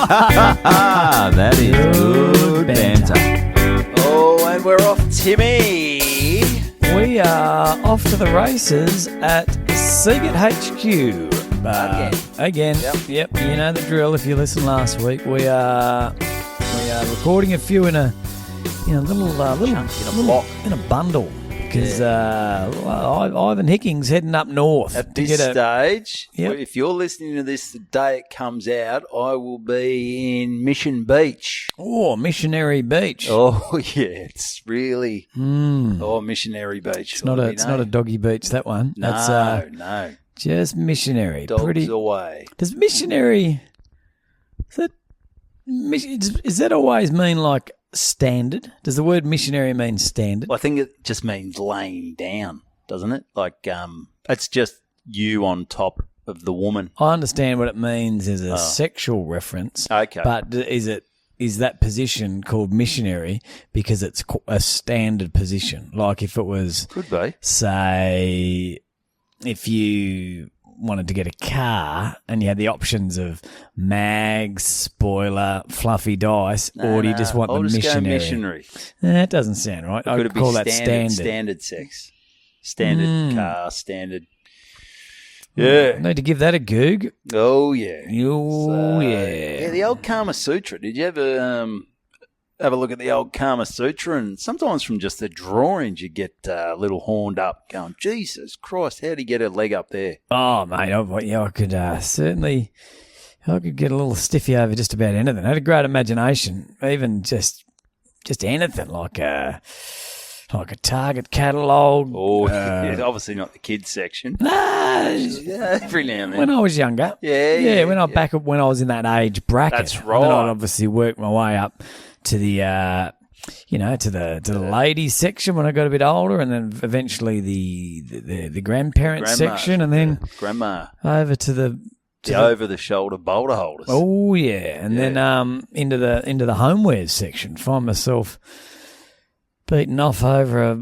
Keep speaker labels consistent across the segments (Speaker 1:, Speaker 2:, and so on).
Speaker 1: That is good banter.
Speaker 2: Oh, and we're off, Timmy.
Speaker 3: We are off to the races at Siegert HQ. Again. Yep. You know the drill. If you listened last week, we are recording a few in a little bundle because Ivan Hicking's heading up north.
Speaker 2: At this stage, if you're listening to this the day it comes out, I will be in Mission Beach.
Speaker 3: Oh, Missionary Beach.
Speaker 2: Oh yeah, it's really Missionary Beach.
Speaker 3: It's not a doggy beach, that one.
Speaker 2: No.
Speaker 3: Just Missionary.
Speaker 2: Dogs away.
Speaker 3: Does Missionary? Does that always mean like standard? Does the word missionary mean standard?
Speaker 2: Well, I think it just means laying down, doesn't it? Like it's just you on top of the woman.
Speaker 3: I understand what it means as a sexual reference.
Speaker 2: Okay,
Speaker 3: but is that position called missionary because it's a standard position? Like if it was,
Speaker 2: could be,
Speaker 3: say, if you wanted to get a car and you had the options of mags, spoiler, fluffy dice, or do you just want the missionary? That doesn't sound right. I could call that standard.
Speaker 2: Standard sex. Standard car, standard. Yeah.
Speaker 3: I need to give that a goog.
Speaker 2: Oh, yeah.
Speaker 3: Yeah,
Speaker 2: the old Kama Sutra. Did you ever have a look at the old Kama Sutra? And sometimes from just the drawings you get a little horned up going, Jesus Christ, how do you get a leg up there?
Speaker 3: Oh, mate, I could certainly... I could get a little stiffy over just about anything. I had a great imagination, even just anything, like a Target catalogue.
Speaker 2: Oh, obviously not the kids section.
Speaker 3: Nah,
Speaker 2: every now and then.
Speaker 3: When I was younger.
Speaker 2: Yeah.
Speaker 3: When I was in that age bracket.
Speaker 2: That's right.
Speaker 3: Then I'd obviously work my way up to the to the ladies section when I got a bit older, and then eventually the grandparents section, and then
Speaker 2: grandma
Speaker 3: over to the
Speaker 2: over the shoulder boulder holders.
Speaker 3: Oh yeah, and then into the homewares section. Find myself beaten off over a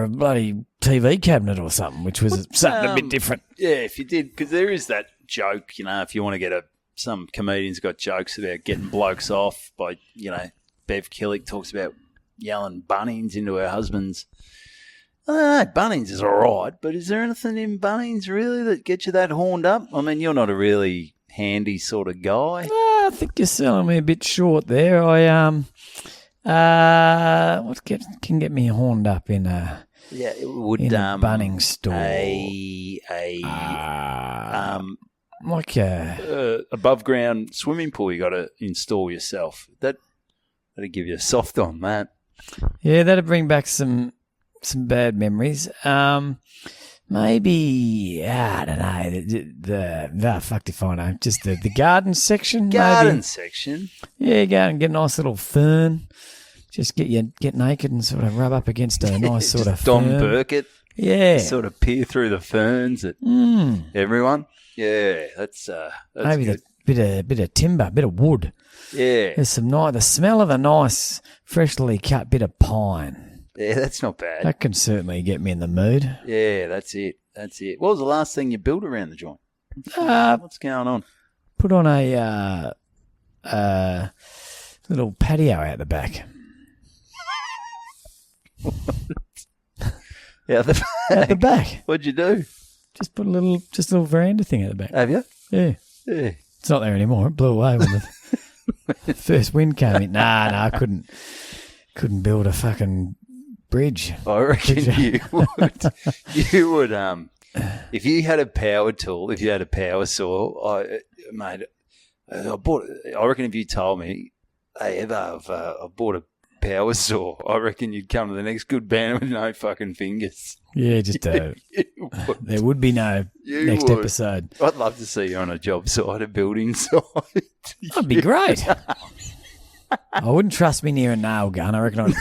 Speaker 3: bloody TV cabinet or something, which was something a bit different.
Speaker 2: Yeah, if you did, because there is that joke, if you want to get some comedians got jokes about getting blokes off by, Bev Killick talks about yelling Bunnings into her husband's. Bunnings is all right, but is there anything in Bunnings really that gets you that horned up? I mean, you're not a really handy sort of guy.
Speaker 3: I think you're selling me a bit short there. What can get me horned up in a
Speaker 2: it would
Speaker 3: in a Bunnings store? Like a
Speaker 2: above ground swimming pool you got to install yourself. That'd give you a soft on that.
Speaker 3: Yeah, that'd bring back some bad memories. Maybe I don't know. Fucked if I know. Just the garden section.
Speaker 2: Section.
Speaker 3: Yeah, go and get a nice little fern. Just get naked and sort of rub up against a nice sort of
Speaker 2: Don
Speaker 3: fern.
Speaker 2: Burkett.
Speaker 3: Yeah.
Speaker 2: Sort of peer through the ferns at everyone. Yeah, that's
Speaker 3: maybe
Speaker 2: good.
Speaker 3: a bit of timber, bit of wood.
Speaker 2: Yeah.
Speaker 3: There's the smell of a nice freshly cut bit of pine.
Speaker 2: Yeah, that's not bad.
Speaker 3: That can certainly get me in the mood.
Speaker 2: Yeah, that's it. What was the last thing you built around the joint? What's going on?
Speaker 3: Put on a little patio out the back.
Speaker 2: Out the back. What'd you do?
Speaker 3: Just put a little veranda thing at the back.
Speaker 2: Have you?
Speaker 3: Yeah. It's not there anymore. It blew away when the first wind came in. Nah, I couldn't build a fucking bridge.
Speaker 2: I reckon you would. You would. If you had a power tool, if you had a power saw, I reckon if you told me, hey, Eva, I've bought a power saw, I reckon you'd come to the next good band with no fucking fingers.
Speaker 3: Yeah, just there would be no next episode.
Speaker 2: I'd love to see you on a job site, a building site.
Speaker 3: That'd be great. I wouldn't trust me near a nail gun. I reckon I'd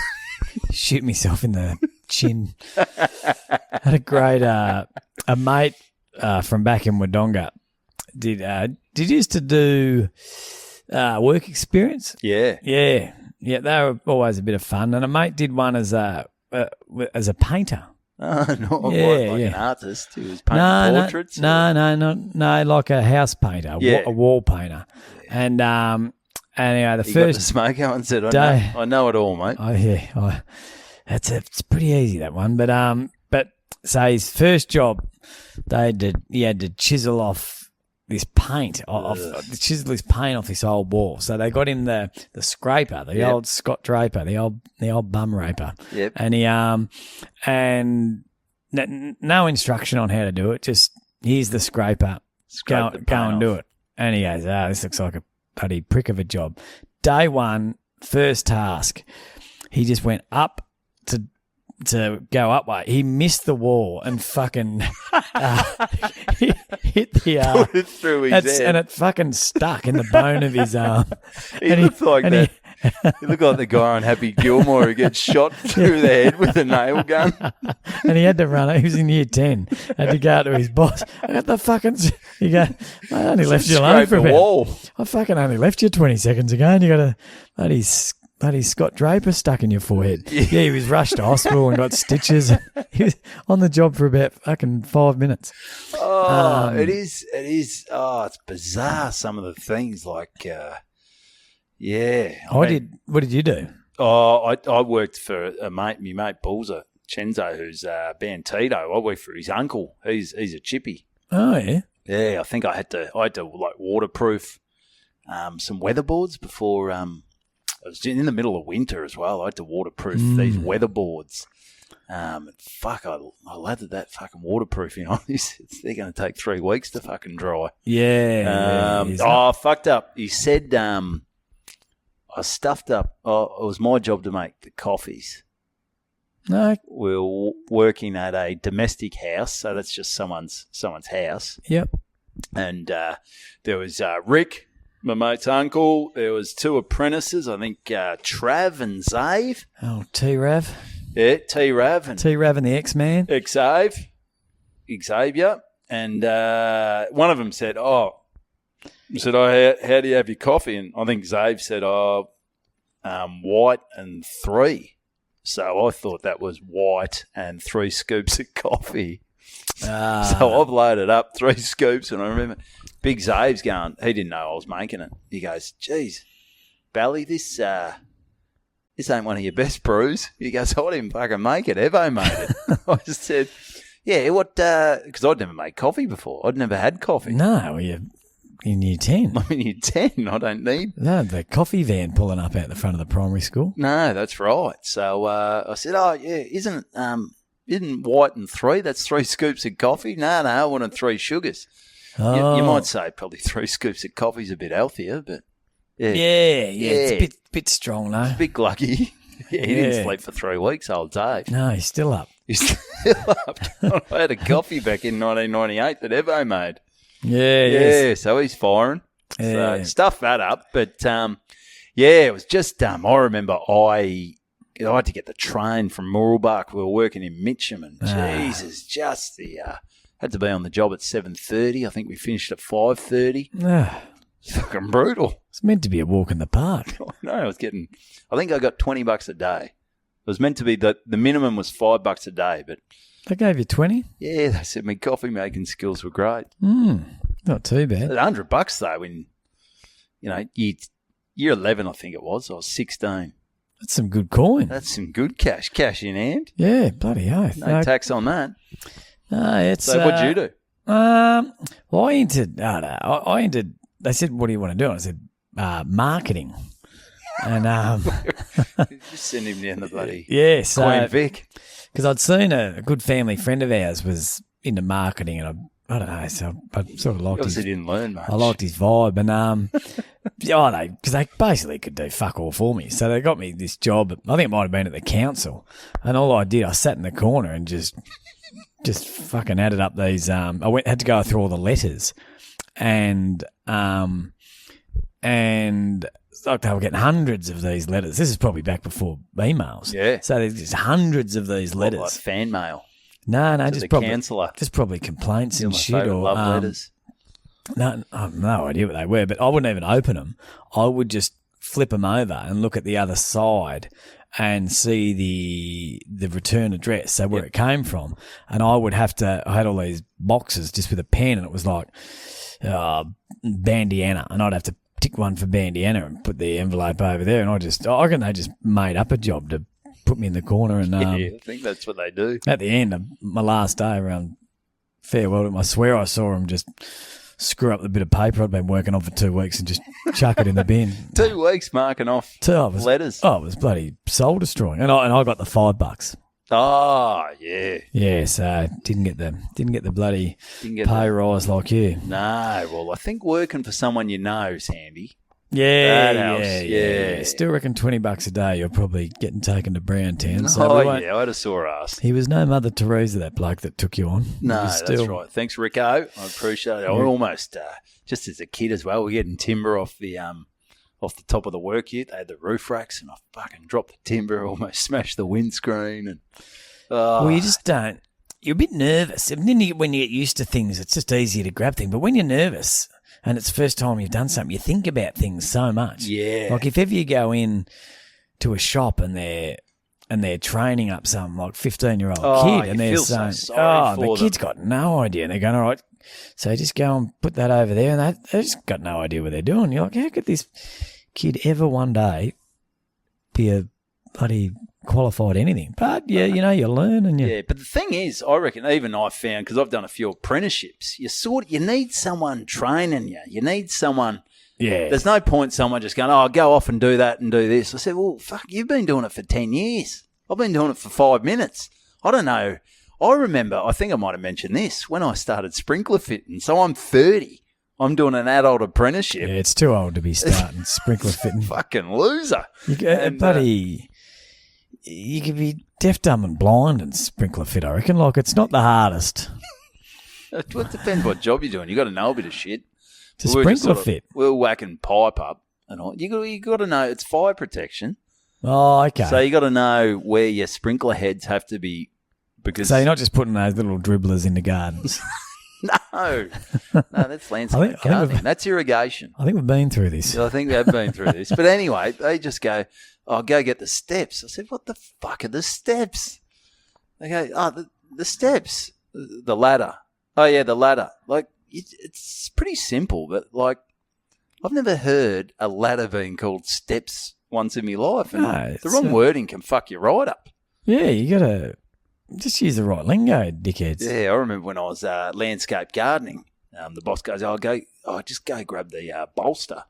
Speaker 3: shoot myself in the chin. Had a great a mate from back in Wodonga did used to do work experience.
Speaker 2: Yeah.
Speaker 3: They were always a bit of fun. And a mate did one as a painter.
Speaker 2: Not an artist. He was painting portraits.
Speaker 3: No, like a house painter, a wall painter. And anyway, the
Speaker 2: He got the
Speaker 3: first
Speaker 2: smoko and said,
Speaker 3: day-
Speaker 2: I know it all, mate.
Speaker 3: Oh yeah, it's pretty easy, that one. But so his first job, he had to chisel off this paint, chisel this paint off this old wall. So they got him the scraper, the old Scott Draper, the old bum raper.
Speaker 2: Yep.
Speaker 3: And he and no instruction on how to do it. Just here's the scraper.
Speaker 2: Scrape the
Speaker 3: Go
Speaker 2: paint
Speaker 3: and do
Speaker 2: off.
Speaker 3: it. And he goes, this looks like a bloody prick of a job. Day one, first task, he just went up to go up way. He missed the wall and fucking hit the
Speaker 2: Put it through his head.
Speaker 3: and it fucking stuck in the bone of his arm.
Speaker 2: He looked like that. He looked like the guy on Happy Gilmore who gets shot through the head with a nail gun.
Speaker 3: And he had to run. He was in year 10. Had to go out to his boss. I got the fucking. He go, I only left you alone
Speaker 2: Scrape
Speaker 3: for
Speaker 2: the
Speaker 3: about.
Speaker 2: wall.
Speaker 3: I fucking only left you 20 seconds ago, and you got a bloody Scott Draper stuck in your forehead. Yeah, he was rushed to hospital and got stitches. He was on the job for about fucking 5 minutes.
Speaker 2: Oh, it is. Oh, it's bizarre. Some of the things like,
Speaker 3: What did you do?
Speaker 2: Oh, I worked for my mate Balzer Chenzo, who's Bantito. I worked for his uncle. He's a chippy.
Speaker 3: Oh yeah.
Speaker 2: Yeah, I think I had to like waterproof some weatherboards before. I was in the middle of winter as well. I had to waterproof these weatherboards. Fuck, I lathered that fucking waterproofing on this. They're going to take 3 weeks to fucking dry.
Speaker 3: Yeah.
Speaker 2: Fucked up. He said I stuffed up. It was my job to make the coffees.
Speaker 3: No.
Speaker 2: We were working at a domestic house, so that's just someone's house.
Speaker 3: Yep.
Speaker 2: And there was Rick, my mate's uncle. There was 2 apprentices, I think Trav and Zave.
Speaker 3: Oh, T-Rav.
Speaker 2: Yeah, T-Rav and
Speaker 3: T-Rav and the X-Man.
Speaker 2: Xavier. And one of them said, how do you have your coffee? And I think Zave said, white and 3. So I thought that was white and 3 scoops of coffee. So I've loaded up 3 scoops, and I remember Big Zave's going, he didn't know I was making it. He goes, geez, Bally, this ain't one of your best brews. He goes, I didn't fucking make it. Evo made it. I just said, yeah, what, because I'd never made coffee before. I'd never had coffee.
Speaker 3: No, you're in year 10.
Speaker 2: I'm in year 10. I don't need.
Speaker 3: No, the coffee van pulling up out the front of the primary school.
Speaker 2: No, that's right. So I said, isn't white and 3? That's 3 scoops of coffee. No, I wanted 3 sugars.
Speaker 3: Oh.
Speaker 2: You might say probably 3 scoops of coffee is a bit healthier, but yeah.
Speaker 3: It's a bit strong, though.
Speaker 2: Big lucky. He didn't sleep for 3 weeks, old Dave.
Speaker 3: No, he's still up.
Speaker 2: He's still up. I had a coffee back in 1998 that Evo made.
Speaker 3: Yeah,
Speaker 2: so he's firing.
Speaker 3: Yeah.
Speaker 2: So stuff that up. But, it was just I remember I had to get the train from Mooralbark. We were working in Mitcham, and Jesus, just the had to be on the job at 7:30. I think we finished at 5:30. It's fucking brutal.
Speaker 3: It's meant to be a walk in the park.
Speaker 2: No, I think I got $20 a day. It was meant to be the minimum was $5 a day, but
Speaker 3: They gave you 20?
Speaker 2: yeah, they said my coffee making skills were great.
Speaker 3: Not too bad.
Speaker 2: $100 though, when year 11, I think it was. I was 16.
Speaker 3: That's some good coin.
Speaker 2: That's some good cash in hand.
Speaker 3: Yeah, bloody oath.
Speaker 2: No tax on that.
Speaker 3: No, it's.
Speaker 2: So what'd you do?
Speaker 3: Well, I entered. They said, "What do you want to do?" And I said, "Marketing." And
Speaker 2: Just send him down the bloody
Speaker 3: yeah, so
Speaker 2: Queen Vic.
Speaker 3: because I'd seen a good family friend of ours was into marketing, and I don't know, so I sort of liked
Speaker 2: Obviously
Speaker 3: his.
Speaker 2: didn't learn much.
Speaker 3: I liked his vibe, and because they basically could do fuck all for me, so they got me this job. I think it might have been at the council, and all I did, I sat in the corner and just fucking added up these. I had to go through all the letters, and like they were getting hundreds of these letters. This is probably back before emails.
Speaker 2: Yeah.
Speaker 3: So there's just hundreds of these letters.
Speaker 2: Like fan mail.
Speaker 3: No,
Speaker 2: To
Speaker 3: just
Speaker 2: the
Speaker 3: probably
Speaker 2: councillor.
Speaker 3: just probably complaints
Speaker 2: Still
Speaker 3: and
Speaker 2: my
Speaker 3: shit
Speaker 2: favourite
Speaker 3: or
Speaker 2: love letters.
Speaker 3: No, I have no idea what they were, but I wouldn't even open them. I would just flip them over and look at the other side and see the return address, so where it came from. And I had all these boxes just with a pen, and it was like Bandiana, and I'd have to tick one for Bandiana and put the envelope over there, and I reckon they just made up a job to put me in the corner. And
Speaker 2: Yeah, I think that's what they do.
Speaker 3: at the end of my last day around farewell to him, I swear I saw him just screw up the bit of paper I'd been working on for 2 weeks and just chuck it in the bin.
Speaker 2: 2 weeks marking off letters.
Speaker 3: Oh, it was bloody soul destroying, and I got the $5.
Speaker 2: Oh, yeah.
Speaker 3: Yeah, so didn't get the bloody pay rise like you.
Speaker 2: No, well, I think working for someone you know is handy.
Speaker 3: Yeah,
Speaker 2: That helps, yeah.
Speaker 3: Still reckon $20 a day you're probably getting taken to Browntown. So
Speaker 2: I had a sore ass.
Speaker 3: He was no Mother Teresa, that bloke that took you on.
Speaker 2: No, that's right. Thanks, Rico. I appreciate it. I almost, just as a kid as well, we're getting timber off the top of the work ute. They had the roof racks, and I fucking dropped the timber, almost smashed the windscreen. And
Speaker 3: well, you just don't. You're a bit nervous. And then when you get used to things, it's just easier to grab things. But when you're nervous and it's the first time you've done something, you think about things so much.
Speaker 2: Yeah.
Speaker 3: Like if ever you go in to a shop and they're training up some like 15-year-old kid and they're saying, the kid's got no idea. And they're going, all right, so just go and put that over there. And they just got no idea what they're doing. You're like, how could this kid ever one day be a bloody qualified anything? But yeah, you learn and you.
Speaker 2: Yeah, but the thing is, I reckon even I found, because I've done a few apprenticeships, you need someone training you. You need someone.
Speaker 3: Yeah.
Speaker 2: There's no point someone just going, go off and do that and do this. I said, well, fuck, you've been doing it for 10 years. I've been doing it for 5 minutes. I don't know. I remember, I think I might have mentioned this, when I started sprinkler fitting. So I'm 30. I'm doing an adult apprenticeship.
Speaker 3: Yeah, it's too old to be starting sprinkler fitting.
Speaker 2: Fucking loser.
Speaker 3: You could be deaf, dumb and blind and sprinkler fit, I reckon. Like, it's not the hardest.
Speaker 2: It depends what job you're doing. You got to know a bit of shit.
Speaker 3: To sprinkler fit.
Speaker 2: We're whacking pipe up and all. You got to know it's fire protection.
Speaker 3: Oh, okay.
Speaker 2: So you got to know where your sprinkler heads have to be. Because
Speaker 3: so you're not just putting those little dribblers in the gardens.
Speaker 2: No, that's landscape gardening. That's irrigation.
Speaker 3: I think we've been through this.
Speaker 2: I think they've been through this. But anyway, they just go, go get the steps. I said, what the fuck are the steps? They go, the steps, the ladder. Oh, yeah, the ladder. Like, it's pretty simple, but, like, I've never heard a ladder being called steps once in my life. And the wrong wording can fuck you right up. Yeah,
Speaker 3: you got to just use the right lingo, dickheads.
Speaker 2: Yeah, I remember when I was landscape gardening, the boss goes, just go grab the bolster.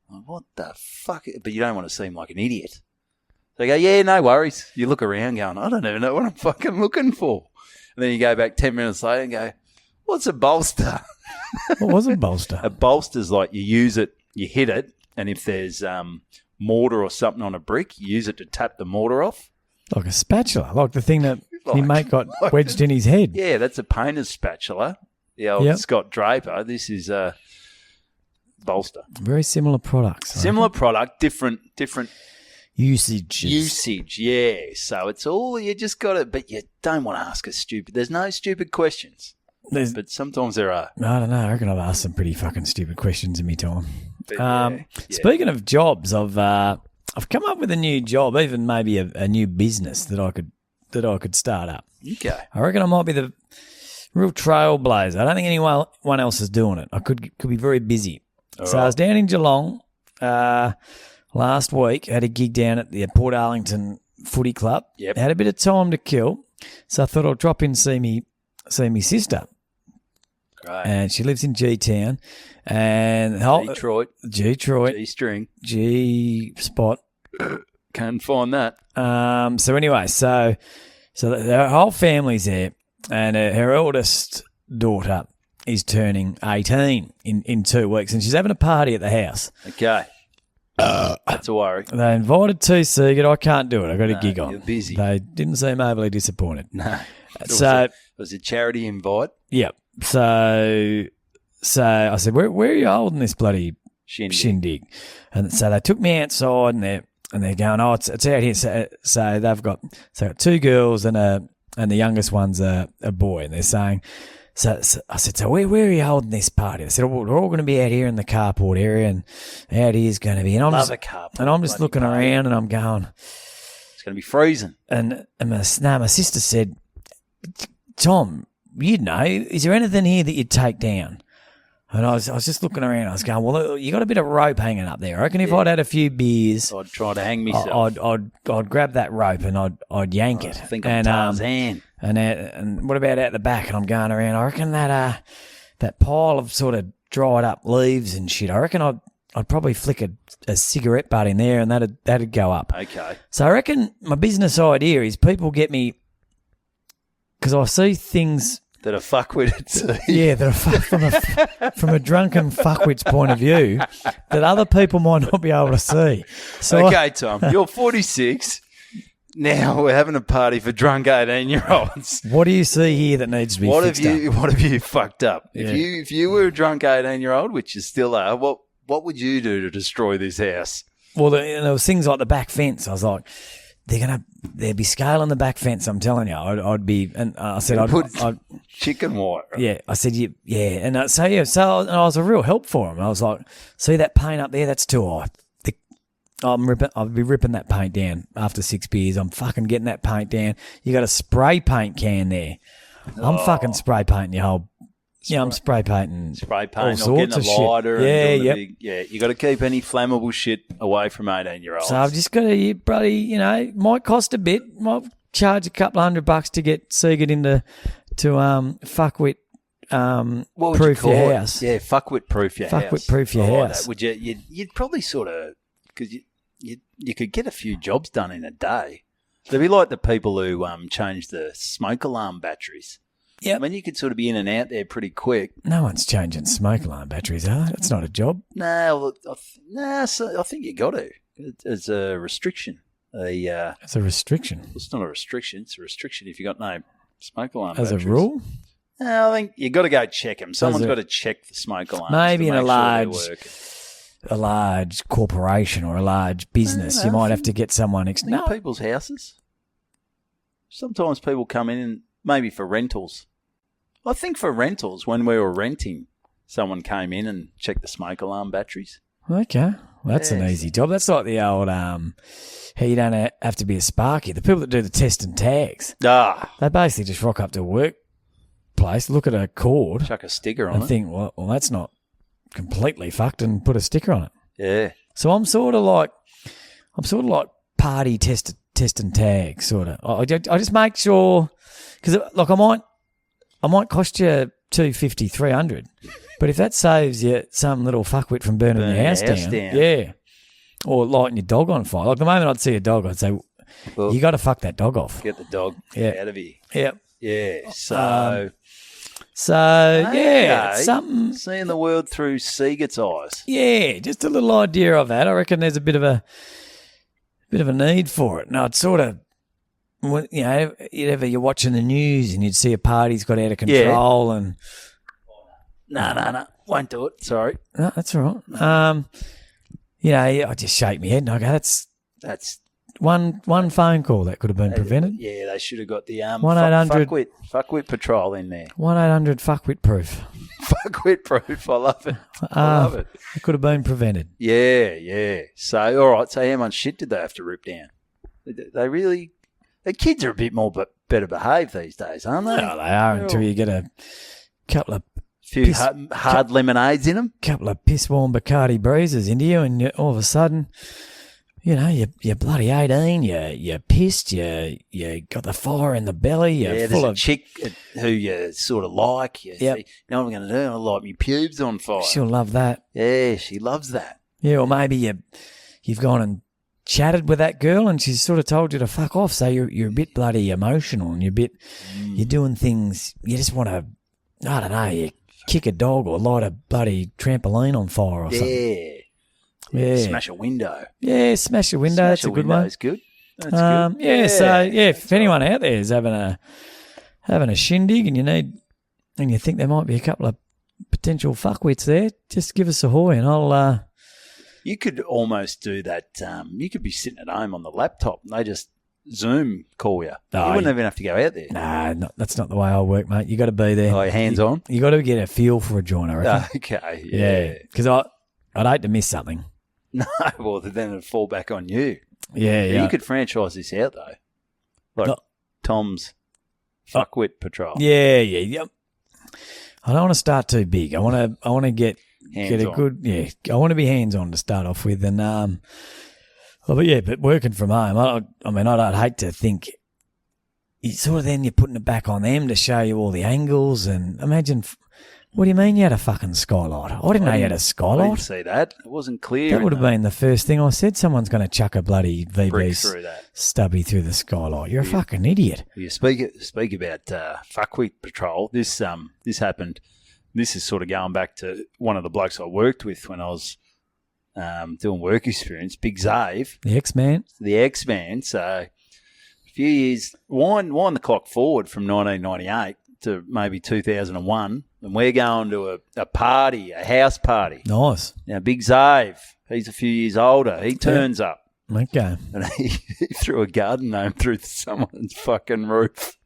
Speaker 2: I'm like, what the fuck? But you don't want to seem like an idiot. They go, yeah, no worries. You look around going, I don't even know what I'm fucking looking for. And then you go back 10 minutes later and go, what's a bolster?
Speaker 3: What was a bolster?
Speaker 2: A bolster's like you use it, you hit it, and if there's mortar or something on a brick, you use it to tap the mortar off.
Speaker 3: Like a spatula, like the thing that your mate got wedged in his head.
Speaker 2: Yeah, that's a painter's spatula. The old Scott Draper. This is a bolster.
Speaker 3: Very similar products.
Speaker 2: Similar product, different
Speaker 3: usages.
Speaker 2: Usage, yeah. So it's all, you just got it, but you don't want to ask us stupid. There's no stupid questions. But sometimes there are.
Speaker 3: I don't know. I reckon I've asked some pretty fucking stupid questions in my time. Speaking of jobs, I've come up with a new job, even maybe a new business that I could start up.
Speaker 2: Okay.
Speaker 3: I reckon I might be the real trailblazer. I don't think anyone else is doing it. I could be very busy. I was down in Geelong last week. Had a gig down at the Port Arlington Footy Club.
Speaker 2: Yep.
Speaker 3: Had a bit of time to kill, so I thought I'd drop in and see me sister.
Speaker 2: Right.
Speaker 3: And she lives in G-Town. And
Speaker 2: Detroit. G-string.
Speaker 3: G-spot.
Speaker 2: Can't find that.
Speaker 3: So anyway, so her whole family's there, and her eldest daughter is turning 18 in 2 weeks, and she's having a party at the house.
Speaker 2: Okay. That's a worry.
Speaker 3: They invited to Siegert. I can't do it. I got a gig on.
Speaker 2: You're busy.
Speaker 3: They didn't seem overly disappointed.
Speaker 2: No.
Speaker 3: It
Speaker 2: was a charity invite?
Speaker 3: Yep. So I said, where are you holding this bloody shindig? And so they took me outside, and they're going, it's out here. So they've got 2 girls and the youngest one's a boy, and they're saying. So I said, so where are you holding this party? They said, we're all going to be out here in the carport area, and out here's going to be. And I'm just looking around, and I'm going,
Speaker 2: it's going to be freezing.
Speaker 3: And my sister said, Tom, you'd know, is there anything here that you'd take down? And I was just looking around. I was going, well, you got a bit of rope hanging up there. I reckon if I'd had a few beers,
Speaker 2: I'd try to hang myself.
Speaker 3: I'd grab that rope and I'd yank it.
Speaker 2: I think I'm Tarzan.
Speaker 3: And what about out the back? And I'm going around. I reckon that pile of sort of dried up leaves and shit. I reckon I'd probably flick a cigarette butt in there, and that'd go up.
Speaker 2: Okay.
Speaker 3: So I reckon my business idea is people get me because I see things
Speaker 2: that are fuckwitted.
Speaker 3: Yeah, that are from a drunken fuckwit's point of view that other people might not be able to see. So
Speaker 2: okay, Tom, you're 46. Now we're having a party for drunk 18-year-olds.
Speaker 3: What do you see here that needs to be fixed up?
Speaker 2: What have you fucked up?
Speaker 3: Yeah.
Speaker 2: If you were a drunk 18-year-old, which you still are, what would you do to destroy this house?
Speaker 3: Well, there was things like the back fence. I was like, they'd be scaling the back fence. I'm telling you, I'd be, and I said, I'd
Speaker 2: chicken wire.
Speaker 3: Yeah, I said, yeah, and and I was a real help for him. I was like, see that paint up there? That's too high. I'll be ripping that paint down after 6 beers. I'm fucking getting that paint down. You got a spray paint can there. I'm fucking spray painting your whole. Yeah, I'm spray painting all sorts of shit.
Speaker 2: Yeah. You got to keep any flammable shit away from 18-year-olds.
Speaker 3: So I've just got to, bloody, might cost a bit. Might charge a couple $100 to get Siegert into fuckwit proof your house.
Speaker 2: Yeah, fuckwit proof your house.
Speaker 3: Fuckwit proof your house.
Speaker 2: Would you? You'd probably sort of because you could get a few jobs done in a day. They'd be like the people who change the smoke alarm batteries.
Speaker 3: Yeah,
Speaker 2: I mean, you could sort of be in and out there pretty quick.
Speaker 3: No one's changing smoke alarm batteries, are they? That's not a job.
Speaker 2: No, I think you got to. It's a restriction.
Speaker 3: It's a restriction.
Speaker 2: It's not a restriction. It's a restriction if you got no smoke alarm
Speaker 3: As
Speaker 2: batteries.
Speaker 3: a rule?
Speaker 2: No, I think you got to go check them. Someone's got to check the smoke alarms.
Speaker 3: Maybe in a
Speaker 2: sure
Speaker 3: large corporation or a large business, you might have to get someone.
Speaker 2: People's houses. Sometimes people come in and maybe for rentals. I think for rentals, when we were renting, someone came in and checked the smoke alarm batteries.
Speaker 3: Okay. Well, that's an easy job. That's like the old, how you don't have to be a sparky. The people that do the test and tags. They basically just rock up to a workplace, look at a cord.
Speaker 2: Chuck a sticker on it.
Speaker 3: And think, well, that's not completely fucked, and put a sticker on it.
Speaker 2: Yeah.
Speaker 3: So I'm sort of like party test and tag, sort of. I just make sure, because like I might cost you $250, $300, but if that saves you some little fuckwit from burning your house down, yeah, or lighting your dog on fire. Like the moment I'd see a dog, I'd say, well, you got to fuck that dog off.
Speaker 2: Get the dog out of here.
Speaker 3: Yep.
Speaker 2: Yeah.
Speaker 3: Yeah, something.
Speaker 2: Seeing the world through Siegert's eyes.
Speaker 3: Yeah, just a little idea of that. I reckon there's a bit of a need for it. No, it's sort of, you're watching the news and you'd see a party's got out of control and.
Speaker 2: No, won't do it. Sorry.
Speaker 3: No, that's all right. I just shake my head and I go, that's one phone call that could have been prevented.
Speaker 2: Yeah, they should have got the
Speaker 3: 1-800
Speaker 2: fuckwit patrol in there.
Speaker 3: 1-800 fuckwit proof.
Speaker 2: Fuckwit proof. I love it. I love it.
Speaker 3: It could have been prevented.
Speaker 2: Yeah. So, all right. So, how much shit did they have to rip down? They really. The kids are a bit more better behaved these days, aren't they?
Speaker 3: No, they are until you get a couple of
Speaker 2: hard lemonades in them.
Speaker 3: Couple of piss-warm Bacardi breezes into you, and all of a sudden, you're bloody 18, you're pissed, you got the fire in the belly, you're full of...
Speaker 2: a chick who you sort of like. You know what I'm going to do? I'll light my pubes on fire.
Speaker 3: She'll love that.
Speaker 2: Yeah, she loves that.
Speaker 3: Yeah, or maybe you've gone and chatted with that girl and she's sort of told you to fuck off, so you're a bit bloody emotional and you're doing things, you just want to, I don't know, you kick a dog or light a bloody trampoline on fire or something. Yeah.
Speaker 2: Smash a window.
Speaker 3: Yeah, smash a window. That's a good one.
Speaker 2: That's good. That's good.
Speaker 3: Yeah, so if anyone out there is having a shindig and you think there might be a couple of potential fuckwits there, just give us a hoy and I'll
Speaker 2: You could almost do that. You could be sitting at home on the laptop and they just Zoom call you. You wouldn't even have to go out there.
Speaker 3: Nah, that's not the way I work, mate. You got to be there.
Speaker 2: Oh, hands on?
Speaker 3: You got to get a feel for a joint, I reckon.
Speaker 2: Okay.
Speaker 3: Yeah. Because I'd hate to miss something.
Speaker 2: No, well, then it'd fall back on you.
Speaker 3: Yeah.
Speaker 2: You could franchise this out, though. Like Tom's Fuckwit Patrol.
Speaker 3: Yeah. I don't want to start too big. I want to get a
Speaker 2: Hands-on.
Speaker 3: good I want to be hands on to start off with, and but working from home, I'd hate to think. You sort of then you're putting it back on them to show you all the angles, and imagine. What do you mean you had a fucking skylight? I didn't know you had a
Speaker 2: I didn't
Speaker 3: skylight.
Speaker 2: see that. It wasn't clear.
Speaker 3: That would have been the first thing I said. Someone's going to chuck a bloody
Speaker 2: brick
Speaker 3: VB
Speaker 2: through that.
Speaker 3: stubby through the skylight. You're a fucking idiot.
Speaker 2: You speak about fuckwit patrol. This happened. This is sort of going back to one of the blokes I worked with when I was doing work experience. Big Zave,
Speaker 3: The X-Man.
Speaker 2: the X-Man. So a few years, wind the clock forward from 1998 to maybe 2001, and we're going to a party, a house party.
Speaker 3: Nice.
Speaker 2: Now, Big Zave, he's a few years older. He turns up.
Speaker 3: Okay.
Speaker 2: And he threw a garden gnome through someone's fucking roof.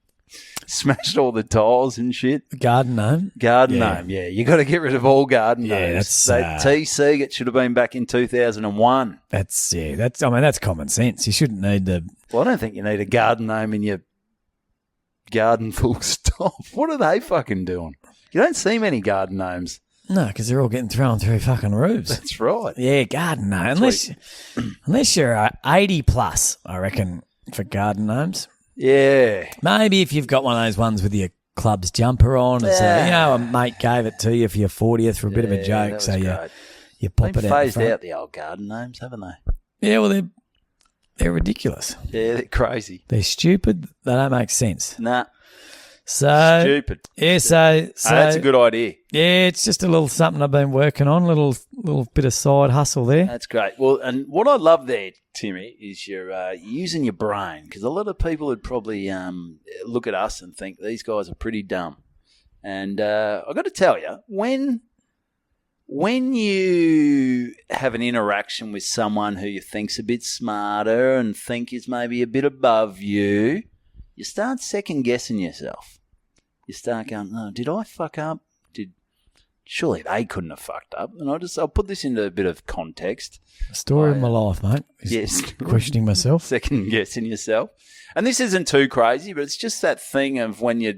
Speaker 2: Smashed all the tiles and shit.
Speaker 3: Garden gnome.
Speaker 2: Garden gnome, yeah. You got to get rid of all garden
Speaker 3: Yeah,
Speaker 2: gnomes.
Speaker 3: that's,
Speaker 2: T. Siegert should have been back in 2001.
Speaker 3: That's common sense. You shouldn't need the.
Speaker 2: Well, I don't think you need a garden gnome in your garden full stop. What are they fucking doing? You don't see many garden gnomes.
Speaker 3: No, because they're all getting thrown through fucking roofs.
Speaker 2: That's right.
Speaker 3: Yeah, garden gnome. Unless you're 80 plus, I reckon, for garden gnomes.
Speaker 2: Yeah.
Speaker 3: Maybe if you've got one of those ones with your club's jumper on, and so, a mate gave it to you for your 40th for a bit of a joke, so you pop
Speaker 2: They've
Speaker 3: it out.
Speaker 2: phased out the old garden gnomes, haven't they?
Speaker 3: Yeah, well, they're ridiculous.
Speaker 2: Yeah, they're crazy.
Speaker 3: They're stupid. They don't make sense.
Speaker 2: Nah,
Speaker 3: So
Speaker 2: stupid.
Speaker 3: yeah, so
Speaker 2: That's a good idea.
Speaker 3: Yeah, it's just a little something I've been working on, little bit of side hustle there.
Speaker 2: That's great. Well, and what I love there, Timmy, is you're using your brain, because a lot of people would probably look at us and think these guys are pretty dumb. And I've got to tell you, when you have an interaction with someone who you think's a bit smarter and think is maybe a bit above you, you start second guessing yourself. You start going, "Oh, did I fuck up? Surely they couldn't have fucked up." And I'll put this into a bit of context.
Speaker 3: Story of my life, mate.
Speaker 2: Yes.
Speaker 3: Questioning myself.
Speaker 2: Second guessing yourself. And this isn't too crazy, but it's just that thing of when you're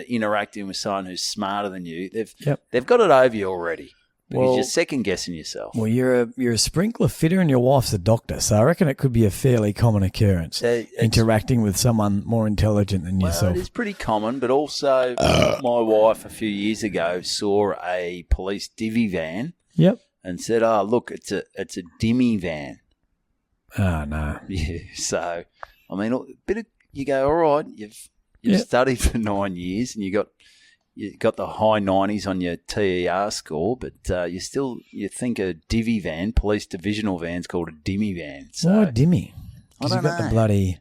Speaker 2: interacting with someone who's smarter than you, they've got it over you already. Because you're second guessing yourself.
Speaker 3: Well, you're a sprinkler fitter and your wife's a doctor, so I reckon it could be a fairly common occurrence, interacting with someone more intelligent than yourself.
Speaker 2: It is pretty common, but also my wife a few years ago saw a police divvy van.
Speaker 3: Yep.
Speaker 2: And said, "Oh, look, it's a dimmy van."
Speaker 3: Oh no.
Speaker 2: Yeah. So, I mean, you go, all right. You've studied for 9 years and you got the high 90s on your TER score, but you think a divvy van, police divisional van's called a dimmy van. So,
Speaker 3: why dimmy?
Speaker 2: I don't
Speaker 3: you've got
Speaker 2: know.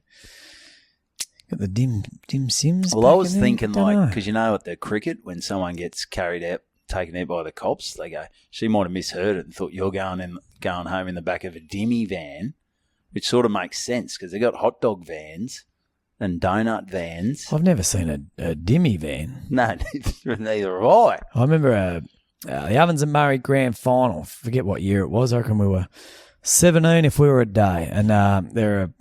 Speaker 3: the dim sims.
Speaker 2: Well, I was
Speaker 3: back in
Speaker 2: thinking
Speaker 3: there?
Speaker 2: because you know at the cricket when someone gets taken out by the cops, they go, she might have misheard it and thought you're going home in the back of a dimmy van, which sort of makes sense because they got hot dog vans and donut vans.
Speaker 3: I've never seen a dimmy van.
Speaker 2: No, neither have I.
Speaker 3: I remember the Ovens and Murray grand final. Forget what year it was. I reckon we were 17 if we were a day, and there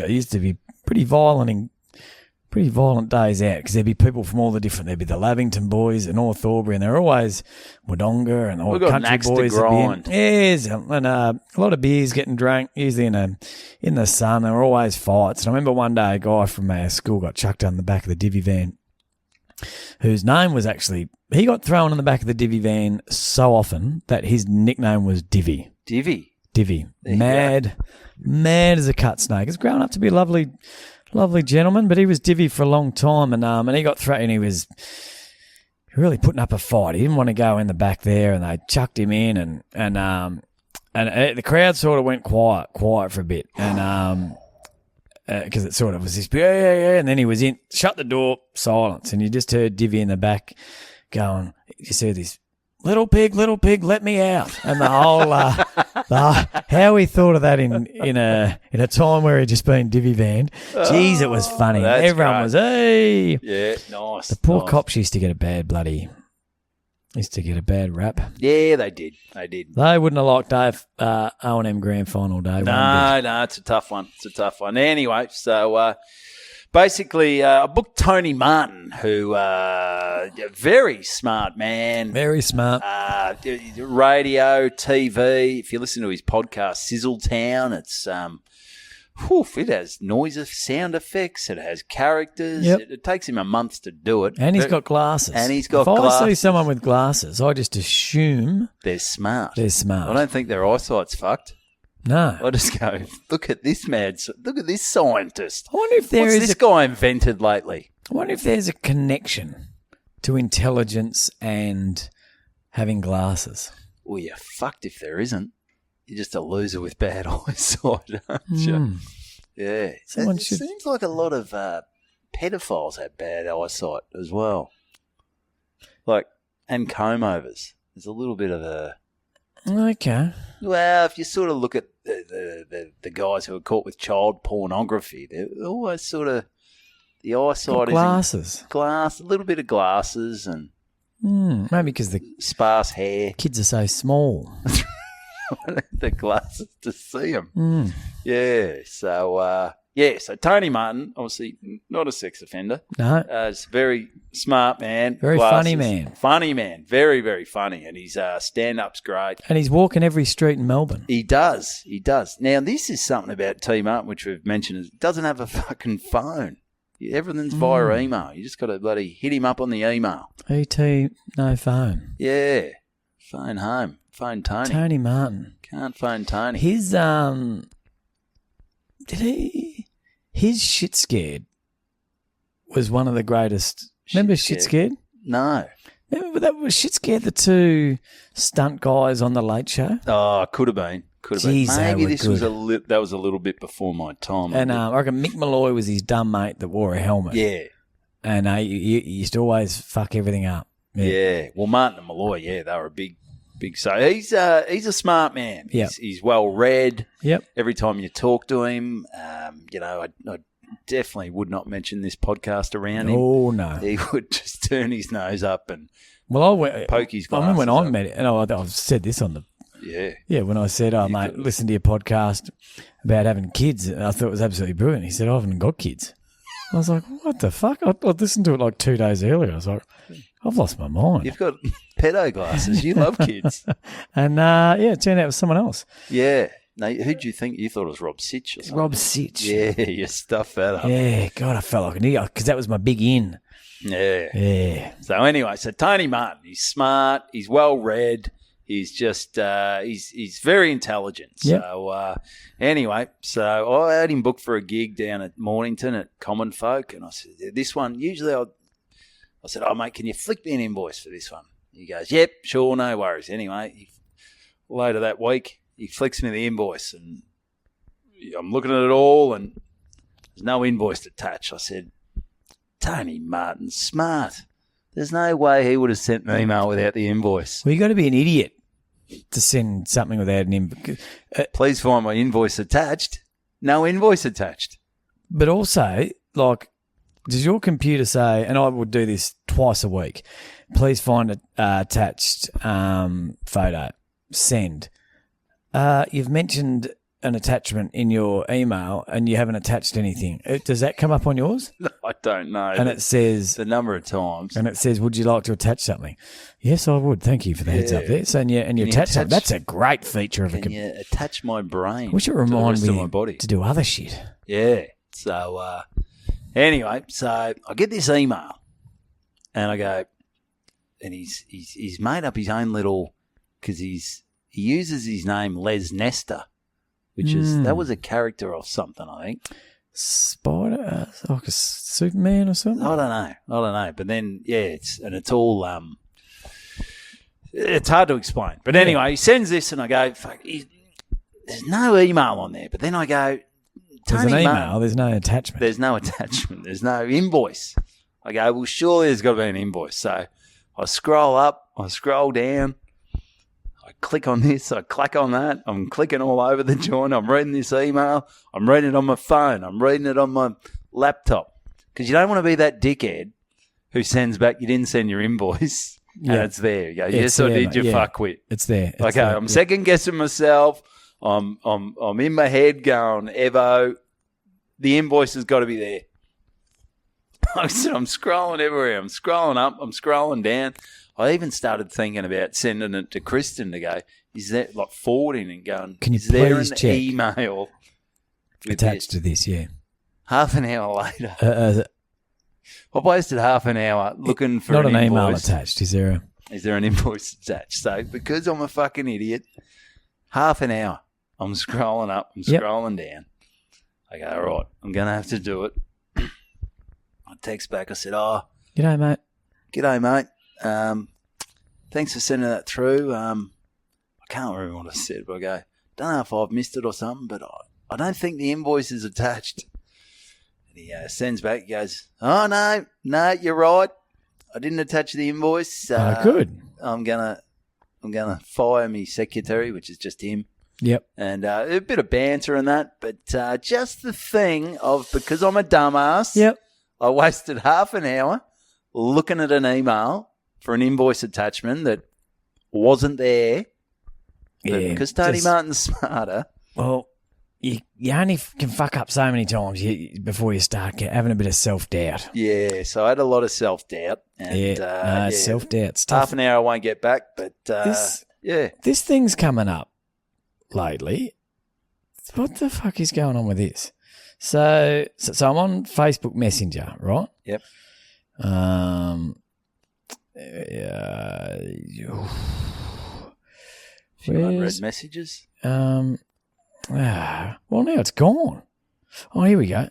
Speaker 3: used to be pretty violent days out because there'd be people from all the different. There'd be the Lavington boys and North Albury, and they're always Wodonga and all
Speaker 2: We've
Speaker 3: the
Speaker 2: got
Speaker 3: country
Speaker 2: Nax to
Speaker 3: boys.
Speaker 2: grind.
Speaker 3: Yes, and a lot of beers getting drunk, usually in the sun. There were always fights. And I remember one day a guy from our school got chucked on the back of the divvy van, whose name was actually, he got thrown in the back of the divvy van so often that his nickname was Divvy.
Speaker 2: Divvy.
Speaker 3: Mad as a cut snake. It's grown up to be a lovely gentleman, but he was divvy for a long time, and he got thrown. He was really putting up a fight. He didn't want to go in the back there, and they chucked him in, and the crowd sort of went quiet for a bit, and because it sort of was this yeah, and then he was in, shut the door, silence, and you just heard Divvy in the back going, you see this. Little pig, let me out. And the whole, how he thought of that in a time where he'd just been divvy vanned. Jeez, it was funny. Everyone
Speaker 2: great.
Speaker 3: was, hey.
Speaker 2: Yeah, nice.
Speaker 3: The poor cops used to get a bad rap.
Speaker 2: Yeah, they did.
Speaker 3: They wouldn't have liked O&M grand final day.
Speaker 2: No, it's a tough one. Anyway, so Basically, I booked Tony Martin, who very smart man.
Speaker 3: Very smart.
Speaker 2: Radio, TV. If you listen to his podcast, Sizzletown, it's it has sound effects. It has characters.
Speaker 3: Yep.
Speaker 2: It takes him a month to do it.
Speaker 3: And he's got glasses.
Speaker 2: If I
Speaker 3: see someone with glasses, I just assume
Speaker 2: they're smart.
Speaker 3: They're smart.
Speaker 2: I don't think their eyesight's fucked.
Speaker 3: No.
Speaker 2: I just go, look at this man. Look at this scientist.
Speaker 3: I wonder if
Speaker 2: What's this guy invented lately?
Speaker 3: I wonder if there's a connection to intelligence and having glasses.
Speaker 2: Well, you're fucked if there isn't. You're just a loser with bad eyesight, aren't you? Yeah. It seems like a lot of pedophiles have bad eyesight as well. And comb-overs. There's a little bit of a...
Speaker 3: Okay.
Speaker 2: Well, if you sort of look at the guys who are caught with child pornography, they're always sort of... The eyesight
Speaker 3: is...
Speaker 2: Glasses. A little bit of glasses and...
Speaker 3: Maybe because the...
Speaker 2: Sparse hair.
Speaker 3: Kids are so small.
Speaker 2: I need the glasses to see them. Yeah, so Tony Martin, obviously not a sex offender.
Speaker 3: No.
Speaker 2: He's a very smart man.
Speaker 3: Very funny man.
Speaker 2: Funny man. Very, very funny. And his stand-up's great.
Speaker 3: And he's walking every street in Melbourne.
Speaker 2: He does. Now, this is something about T. Martin, which we've mentioned, is he doesn't have a fucking phone. Everything's via email. You just got to bloody hit him up on the email.
Speaker 3: ET, no phone.
Speaker 2: Yeah. Phone home. Phone Tony.
Speaker 3: Tony Martin.
Speaker 2: Can't phone Tony.
Speaker 3: His his Shit Scared was one of the greatest. Remember Shit Scared?
Speaker 2: No.
Speaker 3: Remember that was Shit Scared, the two stunt guys on the Late Show?
Speaker 2: Oh, could have been.
Speaker 3: Jeez,
Speaker 2: Maybe this
Speaker 3: good.
Speaker 2: was a little bit before my time.
Speaker 3: And I reckon Mick Malloy was his dumb mate that wore a helmet.
Speaker 2: Yeah.
Speaker 3: And he used to always fuck everything up.
Speaker 2: Yeah. Well, Martin and Malloy, they were a big. So he's a smart man.
Speaker 3: Yep.
Speaker 2: He's well read.
Speaker 3: Yep.
Speaker 2: Every time you talk to him, I definitely would not mention this podcast around him.
Speaker 3: Oh no,
Speaker 2: he would just turn his nose up and
Speaker 3: poke
Speaker 2: his glasses.
Speaker 3: I remember when I met it, and I've said this on the when I said, "Oh mate, listen to your podcast about having kids," I thought it was absolutely brilliant. He said, "I haven't got kids." I was like, "What the fuck?" I listened to it like 2 days earlier. I was like, I've lost my mind.
Speaker 2: You've got pedo glasses. You love kids.
Speaker 3: And, it turned out it was someone else.
Speaker 2: Yeah. Now, who'd you think? You thought it was Rob Sitch or something?
Speaker 3: Rob Sitch.
Speaker 2: Yeah, you stuffed that up.
Speaker 3: Yeah, God, I felt like an idiot because that was my big in.
Speaker 2: Yeah.
Speaker 3: Yeah.
Speaker 2: So anyway, Tony Martin, he's smart. He's well-read. He's just, he's very intelligent.
Speaker 3: Yep.
Speaker 2: So anyway, I had him booked for a gig down at Mornington at Common Folk. And I said, this one, usually I said, oh, mate, can you flick me an invoice for this one? He goes, yep, sure, no worries. Anyway, later that week, he flicks me the invoice and I'm looking at it all and there's no invoice attached. I said, Tony Martin's smart. There's no way he would have sent an email without the invoice.
Speaker 3: Well, you got to be an idiot to send something without an invoice.
Speaker 2: Please find my invoice attached. No invoice attached.
Speaker 3: But also, does your computer say, and I would do this twice a week, please find an attached photo, send. You've mentioned an attachment in your email and you haven't attached anything. Does that come up on yours?
Speaker 2: No, I don't know.
Speaker 3: And it says...
Speaker 2: The number of times.
Speaker 3: And it says, would you like to attach something? Yes, I would. Thank you for the heads up there. So, and you attach something. That's a great feature of a computer.
Speaker 2: Can you attach my brain
Speaker 3: wish it reminded me
Speaker 2: of my body
Speaker 3: to do other shit.
Speaker 2: Yeah. So, anyway, I get this email and I go, and he's made up his own little, because he uses his name Les Nesta, which that was a character of something, I think.
Speaker 3: Spider, like a Superman or something?
Speaker 2: I don't know. But then, it's all, it's hard to explain. But anyway, he sends this and I go, fuck, there's no email on there. But then I go,
Speaker 3: there's an email, there's no attachment.
Speaker 2: There's no attachment. There's no invoice. I go, well, surely there's got to be an invoice. So I scroll up, I scroll down, I click on this, I click on that. I'm clicking all over the joint. I'm reading this email. I'm reading it on my phone. I'm reading it on my laptop. Because you don't want to be that dickhead who sends back, you didn't send your invoice, and it's there. You go, yes, I did, you fuckwit.
Speaker 3: It's there.
Speaker 2: Okay, I'm second-guessing myself. I'm in my head going, Evo, the invoice has got to be there. I said, I'm scrolling everywhere. I'm scrolling up. I'm scrolling down. I even started thinking about sending it to Kristen to go, is that like forwarding and going,
Speaker 3: Can you
Speaker 2: is there
Speaker 3: please
Speaker 2: an
Speaker 3: check
Speaker 2: email
Speaker 3: attached to this? Yeah.
Speaker 2: Half an hour later, I wasted half an hour looking for
Speaker 3: not
Speaker 2: an
Speaker 3: an email
Speaker 2: invoice.
Speaker 3: attached. Is there?
Speaker 2: Is there an invoice attached? So because I'm a fucking idiot, half an hour, I'm scrolling up, I'm scrolling down. I go, all right, I'm going to have to do it. I text back, I said,
Speaker 3: G'day, mate.
Speaker 2: G'day, mate. Thanks for sending that through. I can't remember what I said, but I go, don't know if I've missed it or something, but I don't think the invoice is attached. And he sends back, he goes, oh, no, you're right. I didn't attach the invoice.
Speaker 3: Good.
Speaker 2: I'm gonna fire me secretary, which is just him.
Speaker 3: Yep.
Speaker 2: And a bit of banter and that, but just the thing of because I'm a dumbass.
Speaker 3: Yep.
Speaker 2: I wasted half an hour looking at an email for an invoice attachment that wasn't there.
Speaker 3: Yeah.
Speaker 2: Because Tony Martin's smarter.
Speaker 3: Well, you only can fuck up so many times before you start having a bit of self-doubt.
Speaker 2: Yeah, so I had a lot of self-doubt. And,
Speaker 3: self-doubt's tough.
Speaker 2: Half an hour I won't get back, but
Speaker 3: This thing's coming up lately. What the fuck is going on with this? So I'm on Facebook Messenger, right?
Speaker 2: Yep. Few unread messages.
Speaker 3: Well, now it's gone. Oh, here we go.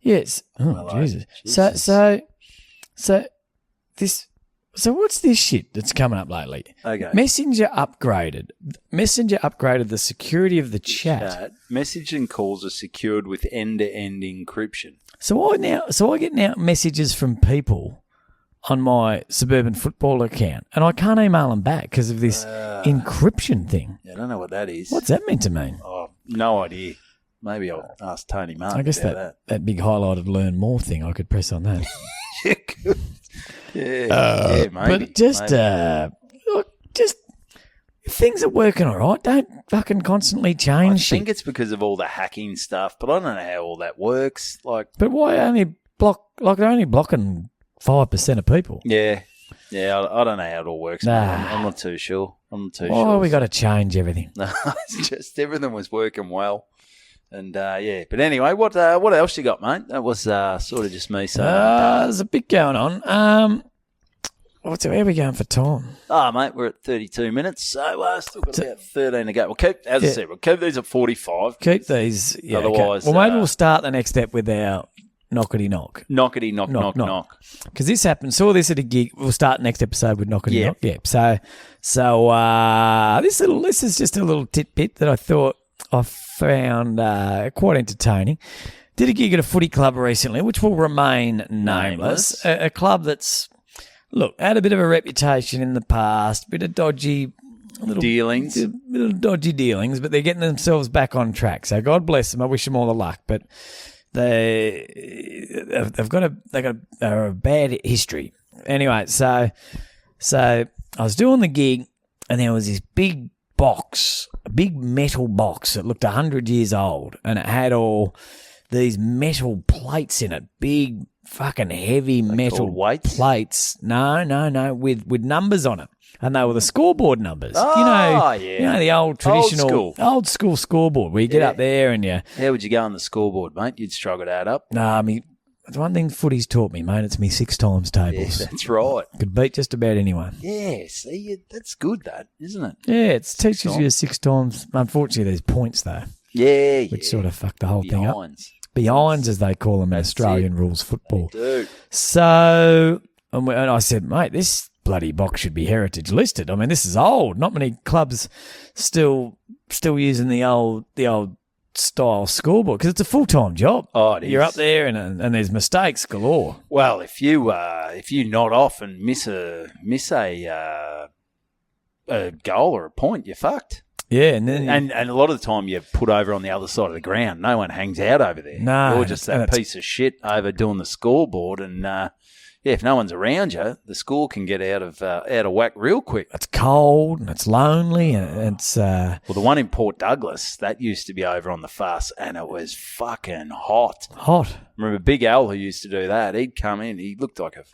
Speaker 3: Yes. Oh, Jesus. So this. So what's this shit that's coming up lately?
Speaker 2: Okay.
Speaker 3: Messenger upgraded the security of the chat.
Speaker 2: Message and calls are secured with end-to-end encryption.
Speaker 3: So I get now messages from people on my Suburban Football account, and I can't email them back because of this encryption thing.
Speaker 2: Yeah, I don't know what that is.
Speaker 3: What's that meant to mean?
Speaker 2: Oh, no idea. Maybe I'll ask Tony Martin.
Speaker 3: I guess
Speaker 2: about
Speaker 3: that big highlighted "Learn More" thing. I could press on that.
Speaker 2: You could. Yeah, maybe.
Speaker 3: But just if things are working all right, don't fucking constantly change shit.
Speaker 2: I think it's because of all the hacking stuff, but I don't know how all that works.
Speaker 3: But why only block? Like they're only blocking 5% of people.
Speaker 2: Yeah, I don't know how it all works. I'm not too sure.
Speaker 3: Why we got to change everything?
Speaker 2: No, it's just everything was working well. And, but anyway, what else you got, mate? That was sort of just me saying.
Speaker 3: There's a bit going on. Where are we going for time?
Speaker 2: Mate, we're at 32 minutes, so still got about 13 to go. We'll keep these at 45.
Speaker 3: Keep these, yeah.
Speaker 2: Otherwise,
Speaker 3: okay. Well, maybe we'll start the next step with our knockety knock.
Speaker 2: Knockety knock.
Speaker 3: Because this happened. Saw this at a gig. We'll start next episode with knockety knock. Yeah. So this is just a little tidbit that I thought I found quite entertaining. Did a gig at a footy club recently, which will remain nameless. A club that's, had a bit of a reputation in the past, bit of dodgy
Speaker 2: dealings,
Speaker 3: but they're getting themselves back on track. So God bless them. I wish them all the luck, but they've got a bad history. Anyway, so I was doing the gig, and there was this big box, a big metal box that looked 100 years old, and it had all these metal plates in it, big fucking heavy metal plates. No, with numbers on it, and they were the scoreboard numbers. You know the old traditional old school scoreboard where you get up there and you.
Speaker 2: How would you go on the scoreboard, mate? You'd struggle to add up.
Speaker 3: Nah, it's one thing footy's taught me, mate. It's me 6 times tables.
Speaker 2: Yeah, that's right.
Speaker 3: Could beat just about anyone.
Speaker 2: Yeah, see, that's good, that, isn't it?
Speaker 3: Yeah, it teaches you 6 times. Unfortunately, there's points, though.
Speaker 2: Yeah,
Speaker 3: which sort of fucked the whole thing up.
Speaker 2: Behinds,
Speaker 3: as they call them in Australian rules football.
Speaker 2: Dude.
Speaker 3: So, and I said, mate, this bloody box should be heritage listed. I mean, this is old. Not many clubs still using the old style scoreboard because it's a full-time job.
Speaker 2: Oh, it is.
Speaker 3: You're up there and there's mistakes galore.
Speaker 2: Well, if you nod off and miss a goal or a point, you're fucked.
Speaker 3: Yeah, and then
Speaker 2: and a lot of the time you're put over on the other side of the ground. No one hangs out over there.
Speaker 3: No,
Speaker 2: you're just that piece of shit over doing the scoreboard, and if no one's around you, the score can get out of whack real quick.
Speaker 3: It's cold and it's lonely and it's...
Speaker 2: Well, the one in Port Douglas, that used to be over on the fast, and it was fucking hot.
Speaker 3: Hot.
Speaker 2: Remember Big Al who used to do that? He'd come in, he looked like a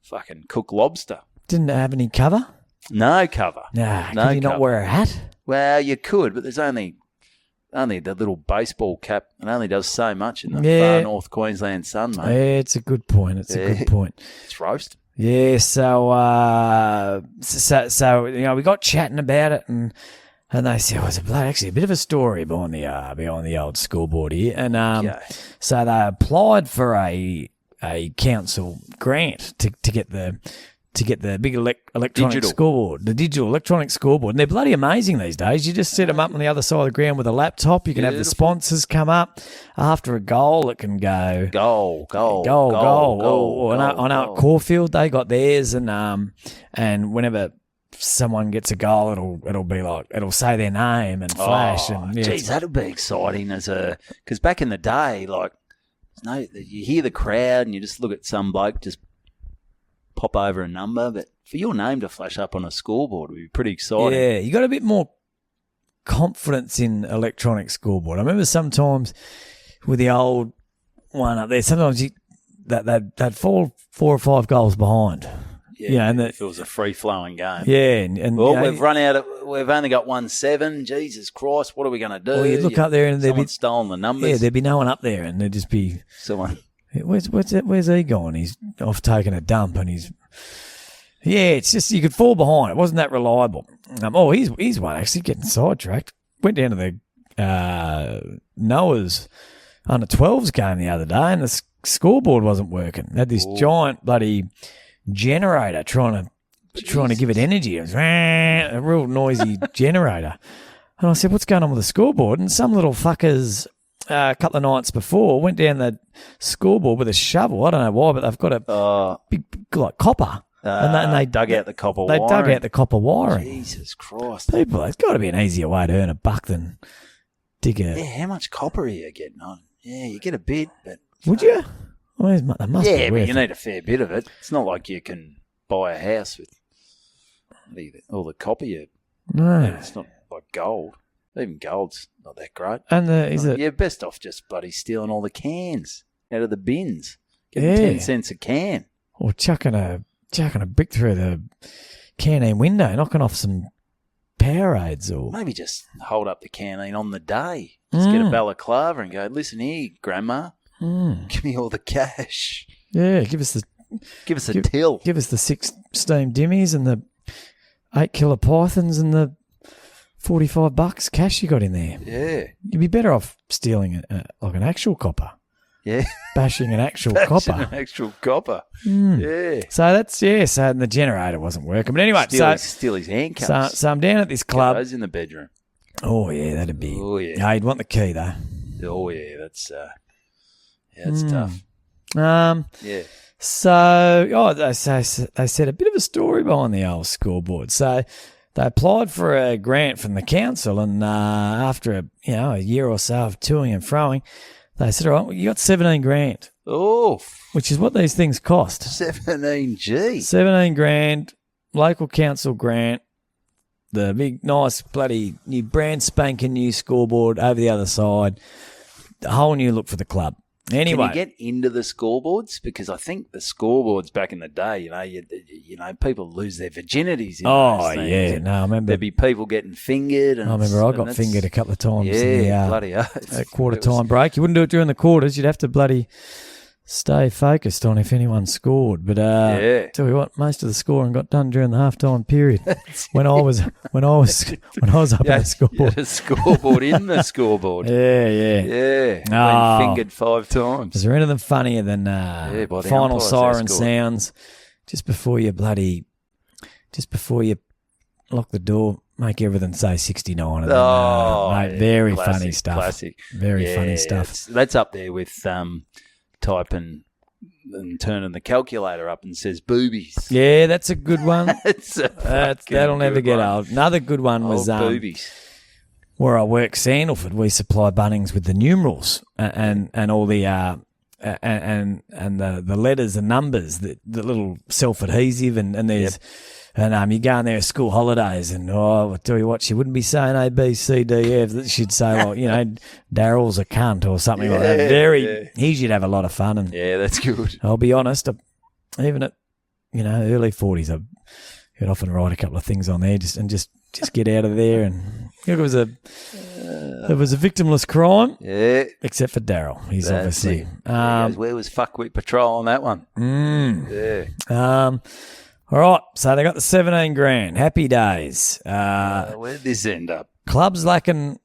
Speaker 2: fucking cooked lobster.
Speaker 3: Didn't have any cover?
Speaker 2: No cover.
Speaker 3: Nah,
Speaker 2: no
Speaker 3: could you not wear a hat?
Speaker 2: Well, you could, but there's only the little baseball cap. It only does so much in the far north Queensland sun, mate.
Speaker 3: Yeah, it's a good point. It's a good point.
Speaker 2: It's roast.
Speaker 3: Yeah, so we got chatting about it, and they said, "Oh, it's actually a bit of a story behind the old scoreboard here." And so they applied for a council grant to get the big electronic scoreboard, the digital electronic scoreboard. And they're bloody amazing these days. You just set them up on the other side of the ground with a laptop. You can have the sponsors come up. After a goal, it can go goal. I know at Caulfield they got theirs, and whenever someone gets a goal, it'll be like, it'll say their name and flash.
Speaker 2: Geez, that'll be exciting because back in the day, like, you hear the crowd and you just look at some bloke just pop over a number, but for your name to flash up on a scoreboard would be pretty exciting.
Speaker 3: Yeah, you got a bit more confidence in electronic scoreboard. I remember sometimes with the old one up there, sometimes they'd fall 4 or 5 goals behind.
Speaker 2: Yeah, and if it was a free-flowing game.
Speaker 3: Yeah, and
Speaker 2: we've run out. We've only got 1-7. Jesus Christ, what are we going to do?
Speaker 3: Well, you look up there and
Speaker 2: someone's stolen the numbers.
Speaker 3: Yeah, there'd be no one up there, and there'd just be
Speaker 2: someone.
Speaker 3: Where's he gone? He's off taking a dump, and he's... Yeah, it's just you could fall behind. It wasn't that reliable. He's one actually getting sidetracked. Went down to the Noah's under-12s game the other day, and the scoreboard wasn't working. They had this giant bloody generator trying to give it energy. It was a real noisy generator. And I said, what's going on with the scoreboard? And some little fuckers... a couple of nights before, went down the scoreboard with a shovel. I don't know why, but they've got a big like copper, and they dug out the copper. They dug out the copper wiring.
Speaker 2: Jesus Christ!
Speaker 3: People, there's got to be an easier way to earn a buck than dig a.
Speaker 2: Yeah, how much copper are you getting on? Yeah, you get a bit, but
Speaker 3: would you? Well, they must be
Speaker 2: but you need a fair bit of it. It's not like you can buy a house with all the copper. It's not like gold. Even gold's not that great.
Speaker 3: And
Speaker 2: you're best off just bloody stealing all the cans out of the bins. Getting 10 cents a can.
Speaker 3: Or chucking a brick through the canteen window, knocking off some Powerades, or
Speaker 2: maybe just hold up the canteen on the day. Just get a balaclava and go, listen here, Grandma. Give me all the cash.
Speaker 3: Yeah, give us a
Speaker 2: till.
Speaker 3: Give us the 6 steam dimmies and the 8 killer pythons and the $45 cash you got in there.
Speaker 2: Yeah.
Speaker 3: You'd be better off stealing like an actual copper.
Speaker 2: Yeah.
Speaker 3: Bashing an actual copper.
Speaker 2: An actual copper. Yeah.
Speaker 3: So and the generator wasn't working. But anyway,
Speaker 2: steal his handcuffs.
Speaker 3: So I'm down at this club.
Speaker 2: Get those in the bedroom.
Speaker 3: Oh, yeah, that'd be.
Speaker 2: Oh, yeah.
Speaker 3: No, you'd want the key, though.
Speaker 2: Oh, yeah, that's tough.
Speaker 3: Yeah. So, they said a bit of a story behind the old scoreboard. So they applied for a grant from the council, and after a year or so of toing and froing, they said, all right, you got 17 grand.
Speaker 2: Oh.
Speaker 3: Which is what these things cost.
Speaker 2: 17G.
Speaker 3: 17 grand, local council grant, the big, nice, bloody new brand spanking new scoreboard over the other side, a whole new look for the club. Anyway,
Speaker 2: can you get into the scoreboards? Because I think the scoreboards back in the day, people lose their virginities.
Speaker 3: Oh yeah, no, I remember
Speaker 2: there'd be people getting fingered. And
Speaker 3: I remember I got fingered a couple of times.
Speaker 2: Yeah, bloody
Speaker 3: at quarter time break. You wouldn't do it during the quarters. You'd have to bloody stay focused on if anyone scored. But tell you what, most of the scoring got done during the halftime period. when I was up in the scoreboard.
Speaker 2: You had a scoreboard in the scoreboard.
Speaker 3: Yeah.
Speaker 2: Been fingered 5 times.
Speaker 3: Is there anything funnier than final siren sounds just before you lock the door? Make everything say 69. And mate, very
Speaker 2: classic,
Speaker 3: funny stuff.
Speaker 2: Classic.
Speaker 3: Very funny stuff.
Speaker 2: That's up there with typing and turning the calculator up and says boobies.
Speaker 3: Yeah, that's a good one.
Speaker 2: That'll
Speaker 3: never get old. Another good one was
Speaker 2: boobies.
Speaker 3: Where I work, Sandalford, we supply Bunnings with the numerals and all the and the letters and numbers, the little self-adhesive, and there's and you go in there at school holidays, and I tell you what, she wouldn't be saying A, B, C, D, F. She'd say, well, Daryl's a cunt or something like that. Very easy to have a lot of fun. And
Speaker 2: that's good.
Speaker 3: I'll be honest, even at early 40s, I'd often write a couple of things on there just get out of there. And it was a victimless crime, except for Daryl. He's obviously
Speaker 2: where was Fuckwit Patrol on that one?
Speaker 3: All right, so they got the 17 grand. Happy days.
Speaker 2: Where did this end up?
Speaker 3: Club's lacking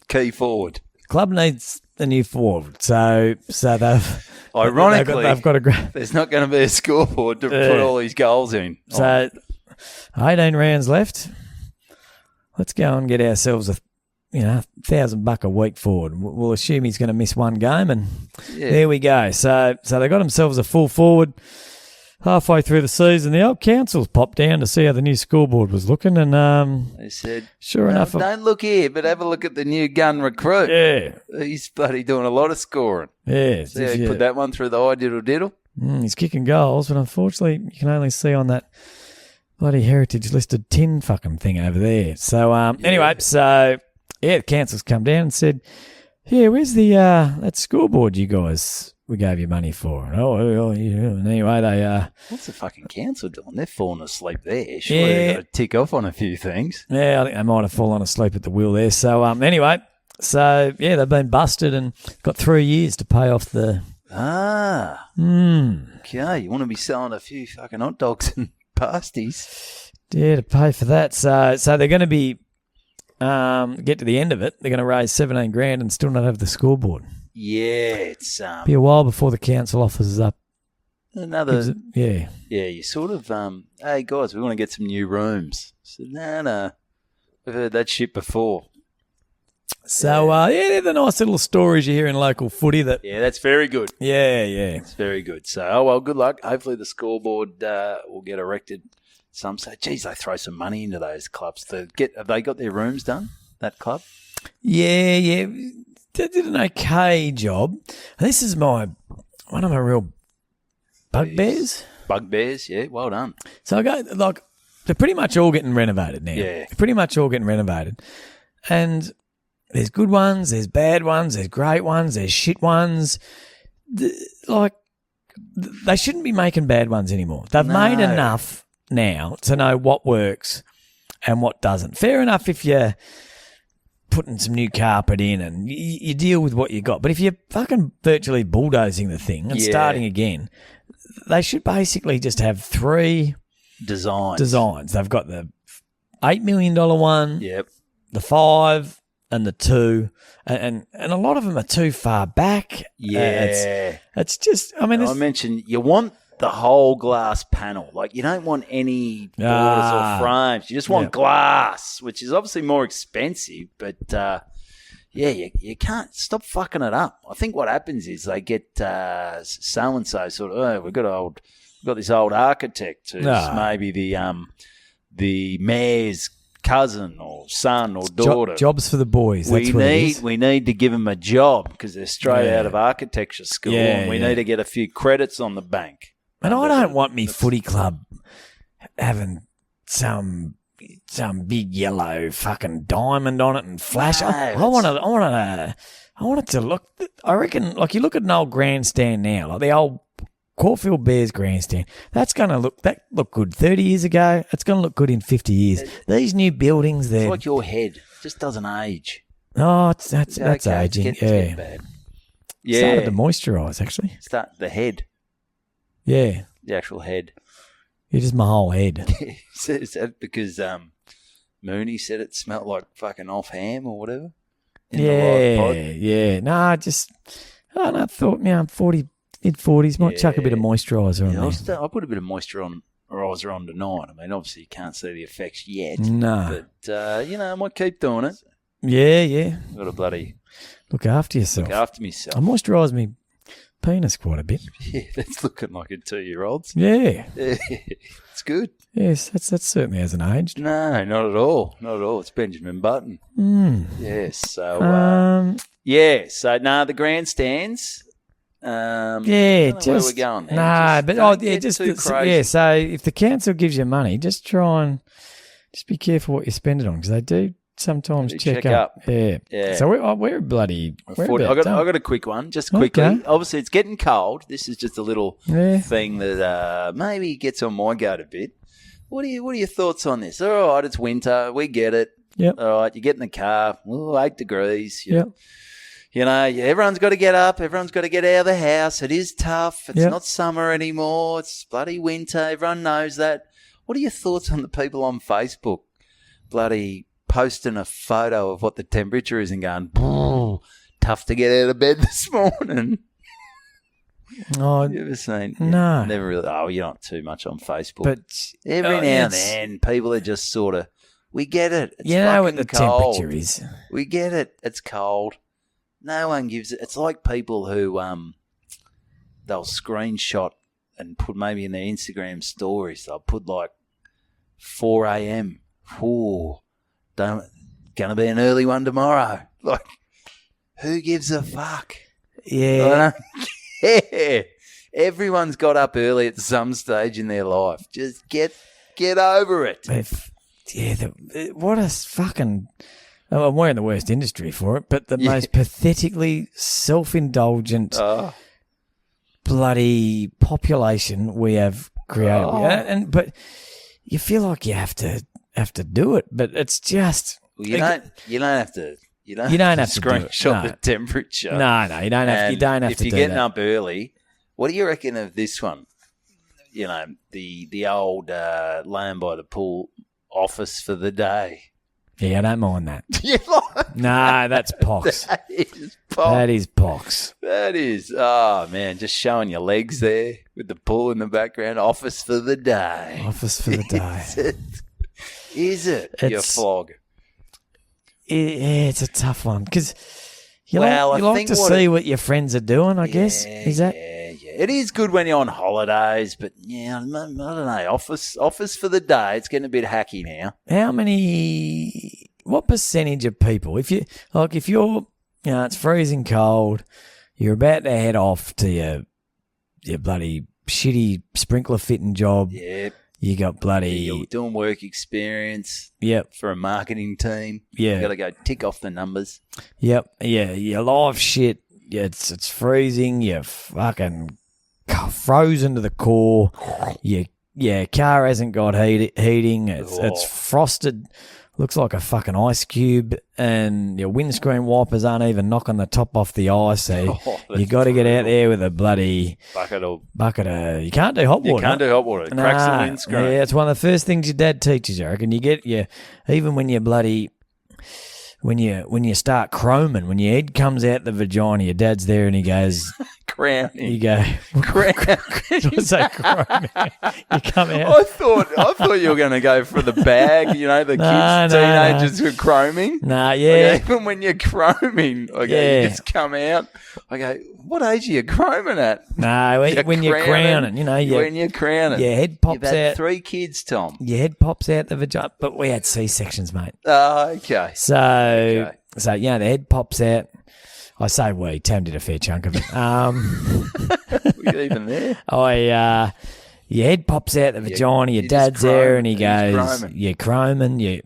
Speaker 2: key forward.
Speaker 3: Club needs a new forward, so they've
Speaker 2: ironically
Speaker 3: they've got a
Speaker 2: there's not going to be a scoreboard to put all these goals in.
Speaker 3: So 18 rounds left. Let's go and get ourselves a $1,000 a week forward. We'll assume he's going to miss one game, and there we go. So they got themselves a full forward. Halfway through the season, the old councils popped down to see how the new scoreboard was looking, and
Speaker 2: they said,
Speaker 3: "Sure enough,
Speaker 2: don't look here, but have a look at the new gun recruit.
Speaker 3: Yeah,
Speaker 2: he's bloody doing a lot of scoring.
Speaker 3: Yeah,
Speaker 2: see how he put that one through the eye diddle.
Speaker 3: He's kicking goals, but unfortunately, you can only see on that bloody heritage listed tin fucking thing over there. So anyway, the councils come down and said, "Yeah, where's the that scoreboard you guys?" We gave you money for it. And anyway, they...
Speaker 2: What's the fucking council doing? They're falling asleep there. Surely they've got to tick off on a few things.
Speaker 3: Yeah, I think they might have fallen asleep at the wheel there. So, anyway, they've been busted and got 3 years to pay off the...
Speaker 2: Okay, you want to be selling a few fucking hot dogs and pasties.
Speaker 3: Yeah, to pay for that. So they're going to be... get to the end of it, they're going to raise 17 grand and still not have the scoreboard.
Speaker 2: Yeah, it's
Speaker 3: be a while before the council offers up.
Speaker 2: Another,
Speaker 3: yeah.
Speaker 2: You sort of, hey guys, we want to get some new rooms. So no, we've heard that shit before.
Speaker 3: So they're the nice little stories you hear in local footy.
Speaker 2: That's very good.
Speaker 3: Yeah,
Speaker 2: it's very good. So good luck. Hopefully the scoreboard will get erected. Some say, geez, they throw some money into those clubs have they got their rooms done? That club?
Speaker 3: Yeah. They did an okay job. This is one of my real bugbears.
Speaker 2: Bugbears, yeah, well done.
Speaker 3: So I go, they're pretty much all getting renovated now.
Speaker 2: Yeah.
Speaker 3: They're pretty much all getting renovated. And there's good ones, there's bad ones, there's great ones, there's shit ones. They shouldn't be making bad ones anymore. They've made enough now to know what works and what doesn't. Fair enough if you're putting some new carpet in and you deal with what you got. But if you're fucking virtually bulldozing the thing and starting again, they should basically just have 3 designs. They've got the $8 million one, the 5 and the 2, and a lot of them are too far back.
Speaker 2: Yeah.
Speaker 3: It's just, I
Speaker 2: mentioned you want the whole glass panel. Like, you don't want any borders or frames. You just want glass, which is obviously more expensive, but you can't stop fucking it up. I think what happens is they get so-and-so sort of, we've got this old architect who's maybe the mayor's cousin or son or daughter.
Speaker 3: Jobs for the boys. We
Speaker 2: need to give them a job because they're straight out of architecture school, and we need to get a few credits on the bank.
Speaker 3: And I don't want me footy club having some big yellow fucking diamond on it and flash. I want it to look. I reckon, like, you look at an old grandstand now, like the old Caulfield Bears grandstand. That's going to look good 30 years ago. It's going to look good in 50 years. These new buildings,
Speaker 2: it's like your head. It just doesn't age.
Speaker 3: Oh, that's aging. It's getting bad.
Speaker 2: Yeah,
Speaker 3: started to moisturise actually.
Speaker 2: Start the head.
Speaker 3: Yeah.
Speaker 2: The actual head.
Speaker 3: It is my whole head.
Speaker 2: Is that because Mooney said it smelled like fucking off ham or whatever?
Speaker 3: Yeah. No, I thought, I'm 40, mid-40s, might chuck a bit of moisturiser on there.
Speaker 2: I'll put a bit of moisturiser on tonight. I mean, obviously you can't see the effects yet.
Speaker 3: No.
Speaker 2: But, I might keep doing it.
Speaker 3: Yeah.
Speaker 2: I've got to bloody...
Speaker 3: Look after yourself.
Speaker 2: Look after myself.
Speaker 3: I moisturise me penis quite a bit.
Speaker 2: Yeah, that's looking like a 2-year-old's.
Speaker 3: Yeah.
Speaker 2: It's good.
Speaker 3: Yes, that certainly hasn't aged.
Speaker 2: No, not at all. Not at all. It's Benjamin Button.
Speaker 3: Mm.
Speaker 2: Yes. So, the grandstands,
Speaker 3: Yeah,
Speaker 2: where
Speaker 3: just
Speaker 2: we're going.
Speaker 3: no,
Speaker 2: man.
Speaker 3: but
Speaker 2: Don't get too crazy.
Speaker 3: yeah. So if the council gives you money, just try and just be careful what you spend it on because they do sometimes check up. Yeah. So we're bloody.
Speaker 2: I got a quick one, just quickly.
Speaker 3: Okay.
Speaker 2: Obviously, it's getting cold. This is just a little thing that maybe gets on my goat a bit. What are your thoughts on this? All right, it's winter. We get it.
Speaker 3: Yep.
Speaker 2: All right, you get in the car. 8 degrees.
Speaker 3: Yep.
Speaker 2: You know, everyone's got to get up. Everyone's got to get out of the house. It is tough. It's not summer anymore. It's bloody winter. Everyone knows that. What are your thoughts on the people on Facebook bloody posting a photo of what the temperature is and going, tough to get out of bed this morning?
Speaker 3: Oh,
Speaker 2: you ever seen?
Speaker 3: No.
Speaker 2: Never really. Oh, you're not too much on Facebook.
Speaker 3: But
Speaker 2: every now and then, people are just sort of, we get it. It's
Speaker 3: you know what
Speaker 2: fucking
Speaker 3: the
Speaker 2: cold.
Speaker 3: temperature is.
Speaker 2: We get it. It's cold. No one gives it. It's like people who they'll screenshot and put maybe in their Instagram stories. They'll put like 4 a.m. Gonna be an early one tomorrow. Like, who gives a fuck?
Speaker 3: Yeah.
Speaker 2: I don't care. Everyone's got up early at some stage in their life. Just get over it.
Speaker 3: What a fucking. I'm wearing the worst industry for it, but the most pathetically self-indulgent bloody population we have created. But you feel like you have to do it, but it's just
Speaker 2: you don't have to. You don't have to screenshot the temperature.
Speaker 3: No, you don't have. You don't have to.
Speaker 2: If you're getting up early, what do you reckon of this one? You know, the old laying by the pool office for the day.
Speaker 3: Yeah, I don't mind that.
Speaker 2: You like
Speaker 3: no, that's pox.
Speaker 2: That is
Speaker 3: pox.
Speaker 2: That is. Oh man, just showing your legs there with the pool in the background. Office for the day.
Speaker 3: Office for the day.
Speaker 2: Is it? You flog.
Speaker 3: It's a tough one because you like to see what your friends are doing, I guess. Is that?
Speaker 2: Yeah. It is good when you're on holidays, but I don't know. Office for the day. It's getting a bit hacky now.
Speaker 3: What percentage of people, if you're, it's freezing cold, you're about to head off to your bloody shitty sprinkler fitting job.
Speaker 2: Yep.
Speaker 3: You got bloody...
Speaker 2: You're doing work experience.
Speaker 3: Yep.
Speaker 2: For a marketing team.
Speaker 3: Yeah.
Speaker 2: You got to go tick off the numbers.
Speaker 3: Yep. Yeah. Your life shit. It's freezing. You're fucking frozen to the core. Your car hasn't got heating. It's frosted. Looks like a fucking ice cube, and your windscreen wipers aren't even knocking the top off the ice. So you got to get out there with a bloody bucket of. You can't do hot water.
Speaker 2: You can't do hot water. It cracks the windscreen.
Speaker 3: Yeah, it's one of the first things your dad teaches you. I reckon even when you bloody. When you start chroming, when your head comes out the vagina, your dad's there and he goes,
Speaker 2: crowning.
Speaker 3: You go, what's that chroming? You come out.
Speaker 2: I thought you were going to go for the bag, the teenagers were chroming.
Speaker 3: Nah, yeah.
Speaker 2: Even when you're chroming, you just come out. I go, what age are you chroming at?
Speaker 3: No, when you're crowning,
Speaker 2: when you're crowning.
Speaker 3: Your head pops
Speaker 2: You've had
Speaker 3: out.
Speaker 2: 3 kids, Tom.
Speaker 3: Your head pops out the vagina. But we had C-sections, mate.
Speaker 2: Oh, okay.
Speaker 3: So the head pops out. I say we. Tam did a fair chunk of it.
Speaker 2: Were you even there?
Speaker 3: Your head pops out the vagina. Your dad's there, and he goes, "You're chroming. You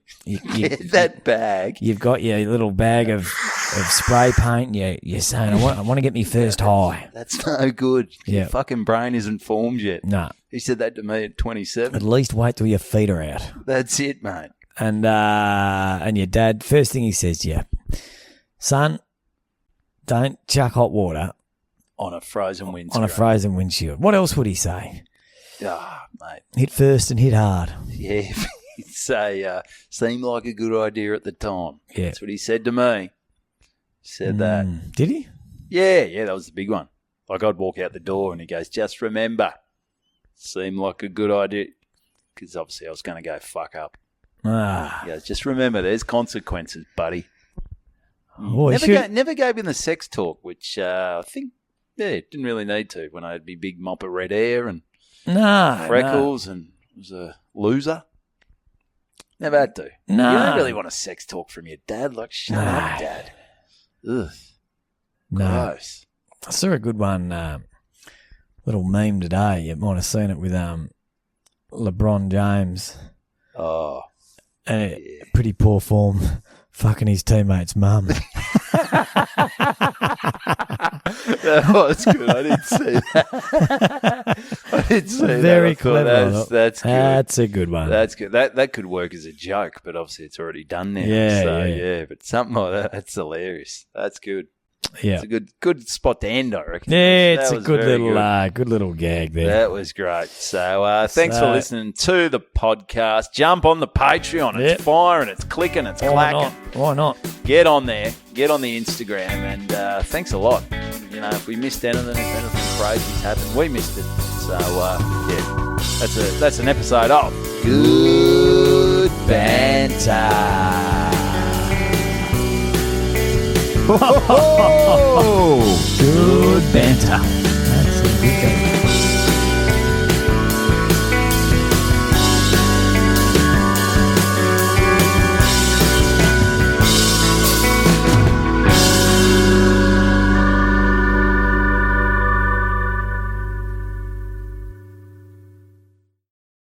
Speaker 2: that bag.
Speaker 3: You've got your little bag of spray paint. You're saying, I want to get me first high.
Speaker 2: That's no good.
Speaker 3: Yeah.
Speaker 2: Your fucking brain isn't formed yet.
Speaker 3: No.
Speaker 2: He said that to me at 27.
Speaker 3: At least wait till your feet are out.
Speaker 2: That's it, mate.
Speaker 3: And your dad, first thing he says to you, son, don't chuck hot water
Speaker 2: on a frozen windshield.
Speaker 3: On a frozen windshield. What else would he say?
Speaker 2: Mate.
Speaker 3: Hit first and hit hard.
Speaker 2: Yeah. He'd say, seemed like a good idea at the time.
Speaker 3: Yeah.
Speaker 2: That's what he said to me. Said that.
Speaker 3: Did he?
Speaker 2: Yeah, that was the big one. Like I'd walk out the door and he goes, just remember, seemed like a good idea. Because obviously I was going to go fuck up. He goes, just remember, there's consequences, buddy.
Speaker 3: Well,
Speaker 2: never gave him the sex talk, which I think, didn't really need to when I had my big mop of red hair and freckles and was a loser. Never had to.
Speaker 3: No.
Speaker 2: You don't really want a sex talk from your dad. Like, shut up, Dad. Ugh.
Speaker 3: No.
Speaker 2: Gross.
Speaker 3: I saw a good one, little meme today. You might have seen it with LeBron James.
Speaker 2: Oh,
Speaker 3: And pretty poor form, fucking his teammate's mum.
Speaker 2: that was good. I didn't see that. I didn't see that.
Speaker 3: Very
Speaker 2: I thought
Speaker 3: clever.
Speaker 2: That's good.
Speaker 3: That's a good one.
Speaker 2: That's good. That could work as a joke, but obviously it's already done now.
Speaker 3: Yeah,
Speaker 2: So,
Speaker 3: yeah.
Speaker 2: But something like that's hilarious. That's good.
Speaker 3: Yeah.
Speaker 2: It's a good spot to end, I reckon.
Speaker 3: Yeah,
Speaker 2: That
Speaker 3: it's a
Speaker 2: was
Speaker 3: good
Speaker 2: very
Speaker 3: little good little gag there.
Speaker 2: That was great. So thanks for listening to the podcast. Jump on the Patreon. It's firing. It's clicking. It's clacking.
Speaker 3: Why not?
Speaker 2: Get on there. Get on the Instagram. And thanks a lot. You know, if we missed anything, if anything crazy's happened, we missed it. So, yeah, that's an episode of Good Banter.
Speaker 1: Good banter.
Speaker 3: That's a good thing.